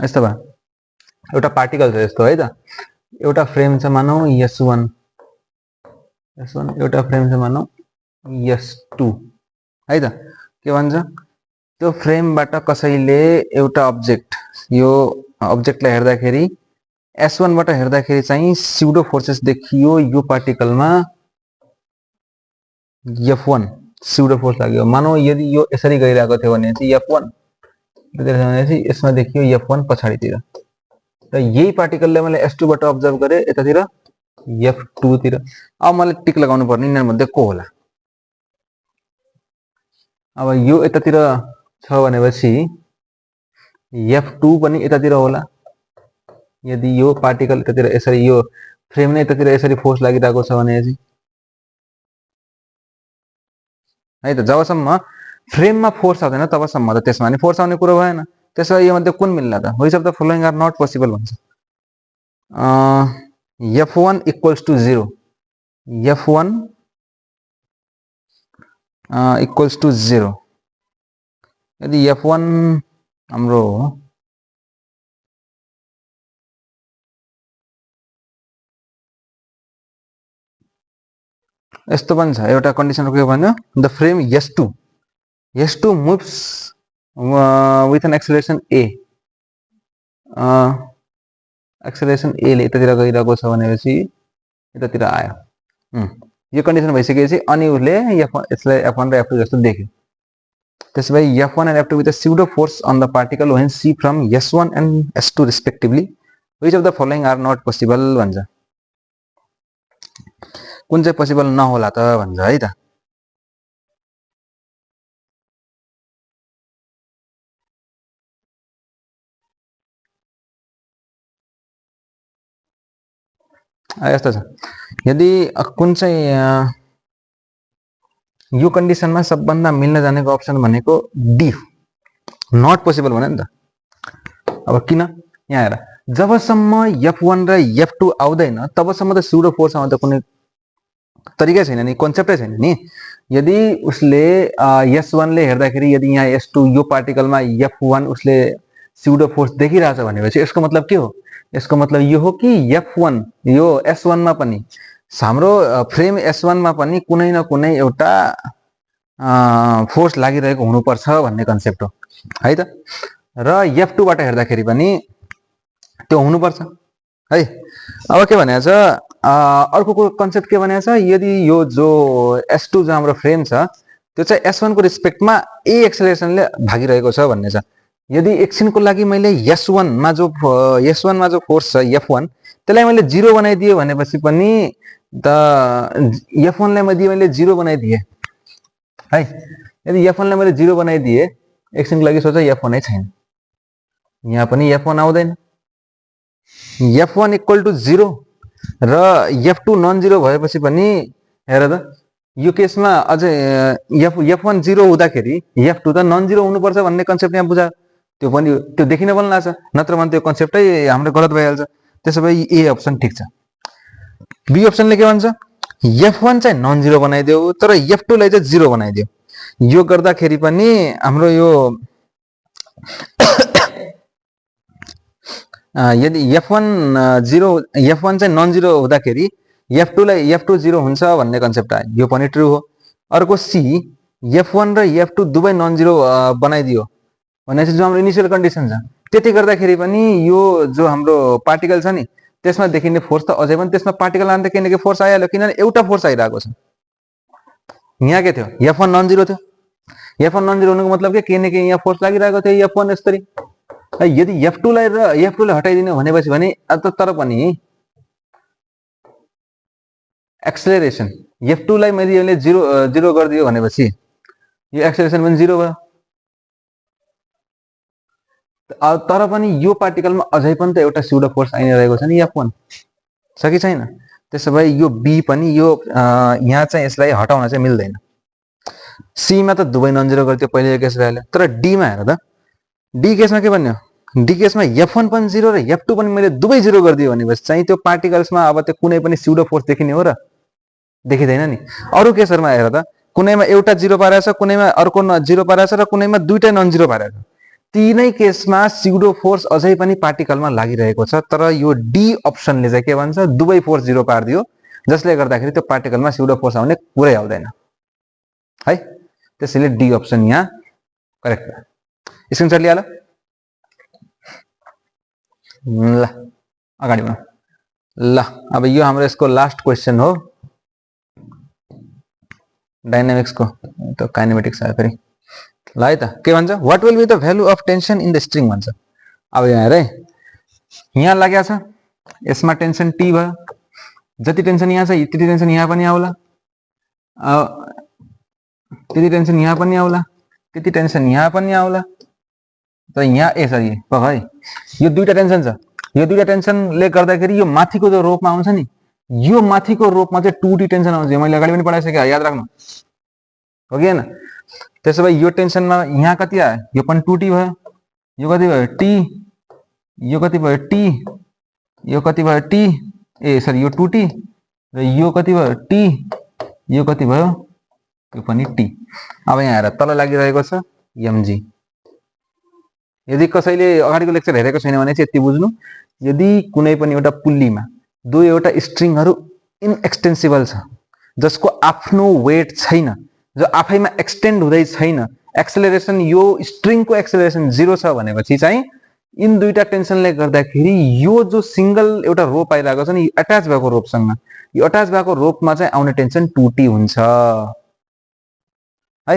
यस्तो भयो, एउटा particle छ यस्तो है त, एउटा frame छ मानौ S1, एउटा फ्रेम छ मानौ S2 है त। के भन्छ, त्यो फ्रेमबाट कसैले एउटा अब्जेक्ट, यो अब्जेक्टलाई हेर्दाखेरि S1 बाट हेर्दाखेरि चाहिँ स्युडो फोर्सेस देखियो, यो पार्टिकलमा F1 स्युडो फोर्स लाग्यो। मानौ यदि यो यसरी गइरहेको थियो भने चाहिँ F1 यसमा देखियो F1 पछाडितिर, र यही पार्टिकलले मैले S2 बाट अब्जर्भ गरे यतातिर F2 तिर। अब मैले टिक लगाउनु पर्ने यिनीहरु मध्ये को होला। अब यो यतातिर छ भनेपछि F2 पनि यतातिर होला। यदि यो पार्टिकल यतातिर यसरी, यो फ्रेम नै यतातिर यसरी फोर्स लागिरहेको छ भने चाहिँ है त, जबसम्म फ्रेममा फोर्स आउँदैन तबसम्म त त्यसमा नि फोर्स आउने कुरो भएन। त्यसो यो मध्ये कुन मिल्ला त, which of the following are not possible भन्छ। F1 equals to 0, F1 equals to 0। यदि F1 हाम्रो यस्तो पनि छ, एउटा कन्डिसन के भन्यो, the frame S2 moves with an acceleration a, acceleration a ले यतातिर गइरहेको छ भनेपछि यतातिर आयो। यो कन्डिसन भइसकेपछि अनि उसले यसलाई F1 र F2 जस्तो देख्यो। त्यसै भए F1 and F2 with a pseudo force on the particle when C from S1 and S2 respectively, which of the following are not possible भन्छ। कुन चाहिँ पोसिबल नहोला त भन्छ है त। यस्तो छ, यदि कुन चाहिँ यो कन्डिसनमा सबभन्दा मिल्न जानेको अप्सन भनेको डी, नट पोसिबल भन्यो नि त। अब किन, यहाँ हेर, जबसम्म F1 र F2 आउँदैन तबसम्म त स्युडो फोर्स आउँदा कुनै तरिकै छैन नि, कन्सेप्टै छैन नि। यदि उसले S1 ले हेर्दाखेरि यदि यहाँ S2 यो पार्टिकलमा F1 उसले स्युडो फोर्स देखिरहेछ भनेपछि यसको मतलब के हो, यसको मतलब यो हो कि F1 यो S1 मा पनि हाम्रो फ्रेम S1 मा पनि कुनै न कुनै एउटा फोर्स लागिरहेको हुनुपर्छ भन्ने कन्सेप्ट हो है त। र F2 बाट हेर्दाखेरि पनि त्यो हुनुपर्छ है। अब के भनेको छ अर्को कन्सेप्ट के भनेको छ, यदि यो जो S2 जो हाम्रो फ्रेम छ त्यो चाहिँ S1 को रिस्पेक्टमा ए एक्सेलरेसनले भागिरहेको छ भन्ने छ। यदि एकछिनको लागि मैले S1 मा जो फोर्स छ F1 त्यसलाई मैले 0 बनाइदिए भनेपछि पनि F1 लाई मैले 0 बनाइदिए है। यदि F1 लाई मैले 0 बनाइदिए एकछिनको लागि सोच F1 नै छैन, यहाँ पनि F1 आउँदैन, F1 इक्वल टु 0 र F2 नन 0 भएपछि पनि हेर त यो केसमा अझै F1 0 हुँदाखेरि F2 त नन 0 हुनुपर्छ भन्ने कन्सेप्ट यहाँ बुझा। त्यो पनि त्यो देखिन पनि लाग्छ, नत्र भने त्यो कन्सेप्टै हाम्रो गलत भइहाल्छ। त्यसो भए ए अप्सन ठिक छ। बी अप्सनले के भन्छ, F1 चाहिँ नन 0 बनाइदेऊ तर F2 लाई चाहिँ 0 बनाइदेऊ। यो गर्दाखेरि पनि हाम्रो यो यदि F1 चाहिँ नन 0 हुँदाखेरि F2 0 हुन्छ भन्ने कन्सेप्ट आयो, यो पनि ट्रु हो। अर्को सी F1 र F2 दुवै नन 0 बनाइदियो भनेपछि जो हाम्रो इनिशियल कन्डिसन छ त्यति गर्दाखेरि पनि यो जो हाम्रो पार्टिकल छ नि त्यसमा देखिने फोर्स त अझै पनि त्यसमा पार्टिकल आन्त केही न केही फोर्स आइहाल्यो, किनभने एउटा फोर्स आइरहेको छ। यहाँ के थियो, F1 नन 0 थियो। F1 नन 0 हुनुको मतलब के, केही न केही यहाँ फोर्स लागिरहेको थियो F1 यसरी। यदि F2 लाई हटाइदिनु भनेपछि भने तर पनि एक्सेलरेसन F2 लाई मैले 0 गरिदियो भनेपछि यो एक्सेलरेसन पनि 0 भयो। तर पनि यो पार्टिकलमा अझै पनि त एउटा स्युडो फोर्स आइरहेको छ नि F1, छ कि छैन? त्यसो भए यो बी पनि यो यहाँ चाहिँ यसलाई हटाउन चाहिँ मिल्दैन। सी मा त दुवै नन 0 गरिदियो पहिले केस भइहाल्यो, तर डी मा हेर त, डी केसमा के भन्यो, डी केसमा F1 पनि 0 र F2 पनि मैले दुवै 0 गरिदियो भनेपछि चाहिँ त्यो पार्टिकल्समा अब त्यो कुनै पनि स्युडो फोर्स देखिने हो र देखिदैन नि। अरु केसहरुमा हेर त, कुनैमा एउटा 0 पारेको छ, कुनैमा अर्को 0 पारेको छ र कुनैमा दुईटै नन 0 पारेको छ। तीनै केसमा स्युडो फोर्स अझै पनि पार्टिकलमा लागिरहेको छ, तर यो डी अप्सनले चाहिँ के भन्छ, दुवै फोर्स 0 पार्दियो, जसले गर्दाखेरि त्यो पार्टिकलमा स्युडो फोर्स आउने कुरै आउँदैन है। त्यसैले डी अप्सन यहाँ करेक्ट हो। स्क्रिनशट लिहाल ल, अगाडि बढौँ ल। अब यो हाम्रो यसको लास्ट क्वेशन हो डायनामिक्स को, तो काइनेमेटिक्स आयो फेरि ल है त। के भन्छ, what will be the value of tension in the string भन्छ। अब यहाँ हेर है, यहाँ लागेको छ, यसमा टेन्सन टी भयो, जति टेन्सन यहाँ छ त्यति टेन्सन यहाँ पनि आउला, त्यति टेन्सन यहाँ पनि आउला, त्यति टेन्सन यहाँ पनि आउला। त यहाँ सरी है, यो दुईटा टेन्सन छ, यो दुईटा टेन्सनले गर्दाखेरि यो माथिको जो रोपमा आउँछ नि, यो माथिको रोपमा चाहिँ 2D टेन्सन आउँछ। मैले अगाडि पनि पढाइसकेँ, याद राख्नु हो कि हैन। त्यसो भए यो टेन्सनमा यहाँ कति आयो, यो पनि 2T भयो, यो कति भयो T, यो कति भयो T, यो कति भयो T, सरी यो 2T र यो कति भयो T, यो कति भयो, यो पनि T। अब यहाँ हेर, तल लागिरहेको छ mg। यदि कसैले अगाडिको लेक्चर हेरेको छैन भने चाहिँ यति बुझ्नु, यदि कुनै पनि एउटा पुल्लीमा दुईवटा स्ट्रिङहरु इनएक्सटेन्सिबल छ, जसको आफ्नो वेट छैन, जो आफैमा एक्सटेन्ड हुँदै छैन, एक्सेलरेसन यो स्ट्रिङको एक्सेलरेसन 0 छ भनेपछि चाहिँ इन दुईटा टेन्सनले गर्दाखेरि यो जो सिंगल एउटा रोप आइरहेको छ नि, अट्याच भएको रोपसँग, यो अट्याच भएको रोपमा चाहिँ आउने टेन्सन 2T हुन्छ है।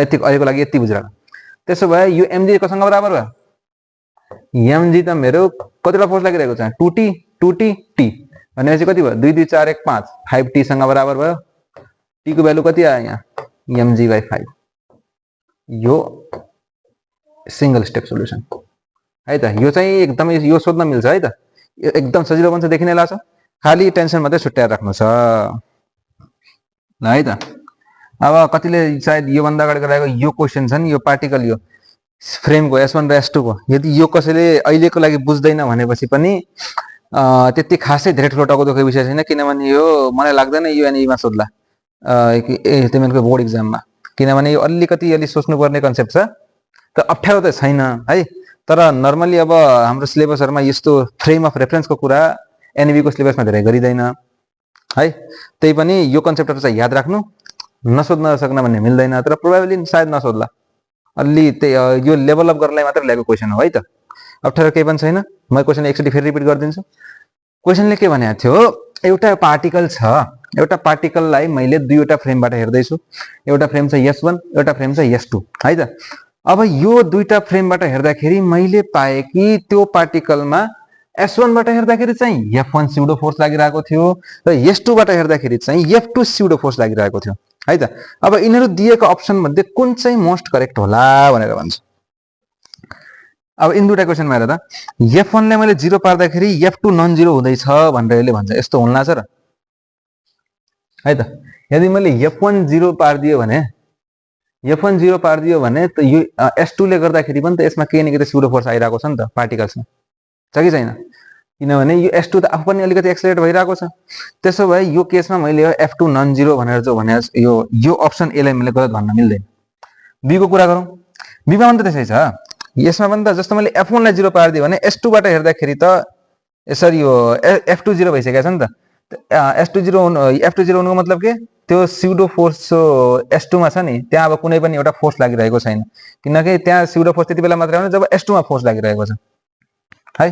यति अहिलेको लागि यति बुझिराख। त्यसो भए यो mg कसँग बराबर भयो, mg त मेरो कतिवटा फोर्स लागिरहेको छ 2T 2T T भनेपछि कति भयो 2 2 4 1 5 5T सँग बराबर भयो। T को भ्यालु कति आयो यहाँ, mg/5। यो सिंगल स्टेप सोलुसन है त। यो चाहिँ एकदमै यो सोध्न मिल्छ है त, यो एकदम सजिलो बन्छ, देखिनै लाग्छ, खाली टेन्सन मात्रै छुट्याएर राख्नु छ ल है त। अब कतिले सायद यो भन्दा अगाडि गराएको यो क्वेशन छ नि, यो पार्टिकल यो फ्रेमको S1 र S2 को, यदि यो कसैले अहिलेको लागि बुझ्दैन भनेपछि पनि त्यति खासै धेरै ठुलो टको विषय छैन, किनभने यो मलाई लाग्दैन यो एनईमा सोध्ला तिमीहरूको बोर्ड इक्जाममा, किनभने यो अलिकति अलि सोच्नुपर्ने कन्सेप्ट छ, त अप्ठ्यारो त छैन है। तर नर्मली अब हाम्रो सिलेबसहरुमा यस्तो फ्रेम अफ रेफरेन्सको कुरा एनबी को सिलेबसमा धेरै गरिदैन है। त्यही पनि यो कन्सेप्टहरु चाहिँ याद राख्नु, नसोध्न सक्न भन्ने मिल्दैन, तर प्रोबेबली सायद नसोध्ला। अलि यो लेभल अप गर्नलाई मात्र ल्याएको क्वेशन हो है त। अप्ठ्यारो केही पनि छैन। म क्वेशन एकचोटी फेरि रिपिट गरिदिन्छु। क्वेशनले के भनेको थियो, एउटा पार्टिकल छ, एउटा पार्टिकललाई मैले दुईवटा फ्रेमबाट हेर्दै छु। एउटा फ्रेम छ S1, एउटा फ्रेम छ S2 है त। अब यो दुईटा फ्रेमबाट हेर्दाखेरि मैले पाए कि त्यो पार्टिकलमा S1 बाट हेर्दाखेरि चाहिँ F1 स्युडो फोर्स लागिरहेको थियो र S2 बाट हेर्दाखेरि चाहिँ F2 स्युडो फोर्स लागिरहेको थियो है त। अब यिनीहरू दिएको अप्सन मध्ये कुन चाहिँ मोस्ट करेक्ट होला भनेर भन्छ। अब इन दुईटा क्वेशनमा हेर त, F1 लाई मैले 0 पार्दाखेरि F2 नन जिरो हुँदैछ भनेर यसले भन्छ। यस्तो हुन लाग्छ र है त। यदि मैले F1 0 पार्दियो भने त यो S2 ले गर्दाखेरि पनि त यसमा केही न केही स्युडो फोर्स आइरहेको छ नि त पार्टिकल्समा, छ कि छैन? किनभने यो S2 त आफू पनि अलिकति एक्सेलरेट भइरहेको छ। त्यसो भए यो केसमा मैले F2 नन जिरो भनेर जो भने यो अप्सन ए लाई मैले गलत भन्न मिल्दैन। बी को कुरा गरौँ। बी मा पनि त त्यसै छ। यसमा पनि त जस्तो मैले F1 लाई 0 पार्दियो भने S2 बाट हेर्दाखेरि त यसरी यो F2 0 भइसकेको छ नि त। F2 0 हुनुको मतलब के, त्यो स्युडो फोर्स S2 मा छ नि, त्यहाँ अब कुनै पनि एउटा फोर्स लागिरहेको छैन, किनकि त्यहाँ स्युडो फोर्स त्यति बेला मात्र आउने जब S2 मा फोर्स लागिरहेको छ है।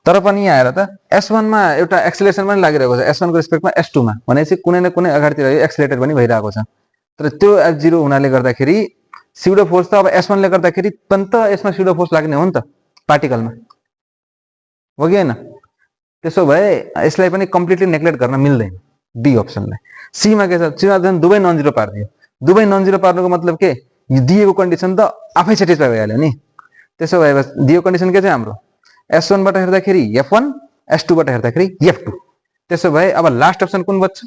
तर पनि यहाँ हेर त, S1 मा एउटा एक्सेलरेसन पनि लागिरहेको छ S1 को रिस्पेक्टमा S2 मा, भनेपछि कुनै न कुनै अगाडितिर यो एक्सेलरेटेड पनि भइरहेको छ। तर त्यो F0 हुनाले गर्दाखेरि स्युडो फोर्स त अब S1 ले गर्दाखेरि पनि त यसमा स्युडो फोर्स लाग्ने हो नि त पार्टिकलमा, हो कि हैन? त्यसो भए यसलाई पनि कम्प्लिटली नेग्लेक्ट गर्न मिल्दैन डी अप्सनलाई। सी मा के छ, सी मा चाहिँ दुवै नन जिरो पार्दियो। दुवै नन जिरो पार्नुको मतलब के, यो दिएको कन्डिसन त आफै सेटिस्फाई भइहाल्यो नि। त्यसो भए दिएको कन्डिसन के छ हाम्रो, S1 बाट हेर्दाखेरि F1, S2 बाट हेर्दाखेरि F2। त्यसो भए अब लास्ट अप्सन कुन बच्छ,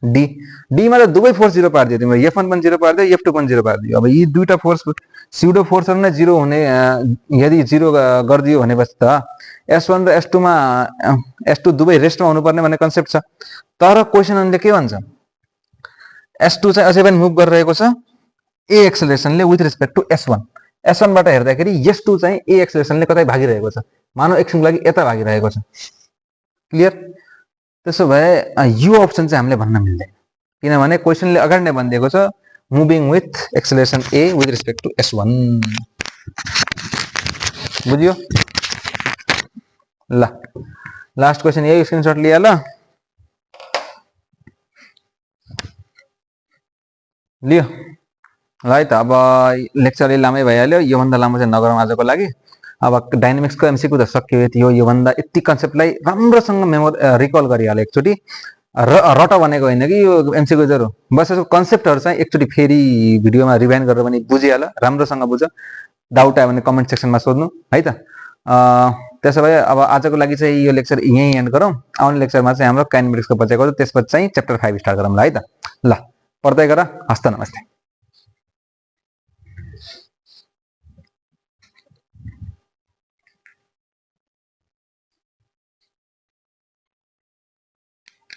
डी। डी मा त दुवै फोर्स 0 पार्दियो तिम्रो, F1 पनि 0 पार्दियो, F2 पनि 0 पार्दियो। अब यी दुईटा फोर्स स्युडो फोर्सहरु नै 0 हुने, यदि 0 गर्दियो भनेपछि त S1 र S2 मा S2 दुवै रेस्टमा हुनुपर्ने भन्ने कन्सेप्ट छ। तर क्वेशनले के भन्छ, S2 चाहिँ अझै पनि मुभ गरिरहेको छ ए एक्सेलरेसनले with respect to S1। S1 बाट हेर्दाखेरि S2 चाहिँ ए एक्सेलरेसनले कतै भागिरहेको छ, मानव एकछिनको लागि यता भागिरहेको छ। क्लियर? त्यसो भए यो अप्सन चाहिँ हामीले भन्न मिल्दैन, किनभने क्वेशनले अगाडि नै भनिदिएको छ moving with acceleration A with respect to S1। बुझ्यो? ल लास्ट क्वेशन यही, स्क्रिनशट लिया ल। लियो ल है त। अब लेक्चर लामै भइहाल्यो, यो भन्दा लामो चाहिँ नगरौँ आजको लागि। अब डाइनामिक्सको एमसीक्यू त सक्यो यति हो। यो भन्दा यति कन्सेप्टलाई राम्रोसँग रिकल गरिहाल्यो एकचोटी। रट भनेको होइन कि यो एमसीक्यू जरो, बस यसको कन्सेप्टहरु चाहिँ एकचोटी फेरि भिडियोमा रिभाइन्ड गरेर पनि बुझिहाल, राम्रोसँग बुझ। डाउट आयो भने कमेन्ट सेक्सनमा सोध्नु है त। त्यसो भए अब आजको लागि चाहिँ यो लेक्चर यही एन्ड गरौँ। आउने लेक्चरमा चाहिँ हाम्रो काइनेमेटिक्सको बचेको छ, त्यसपछि चाहिँ च्याप्टर 5 स्टार्ट गरौँ ल है त। ल पढ्दै गर। हस्त नमस्ते।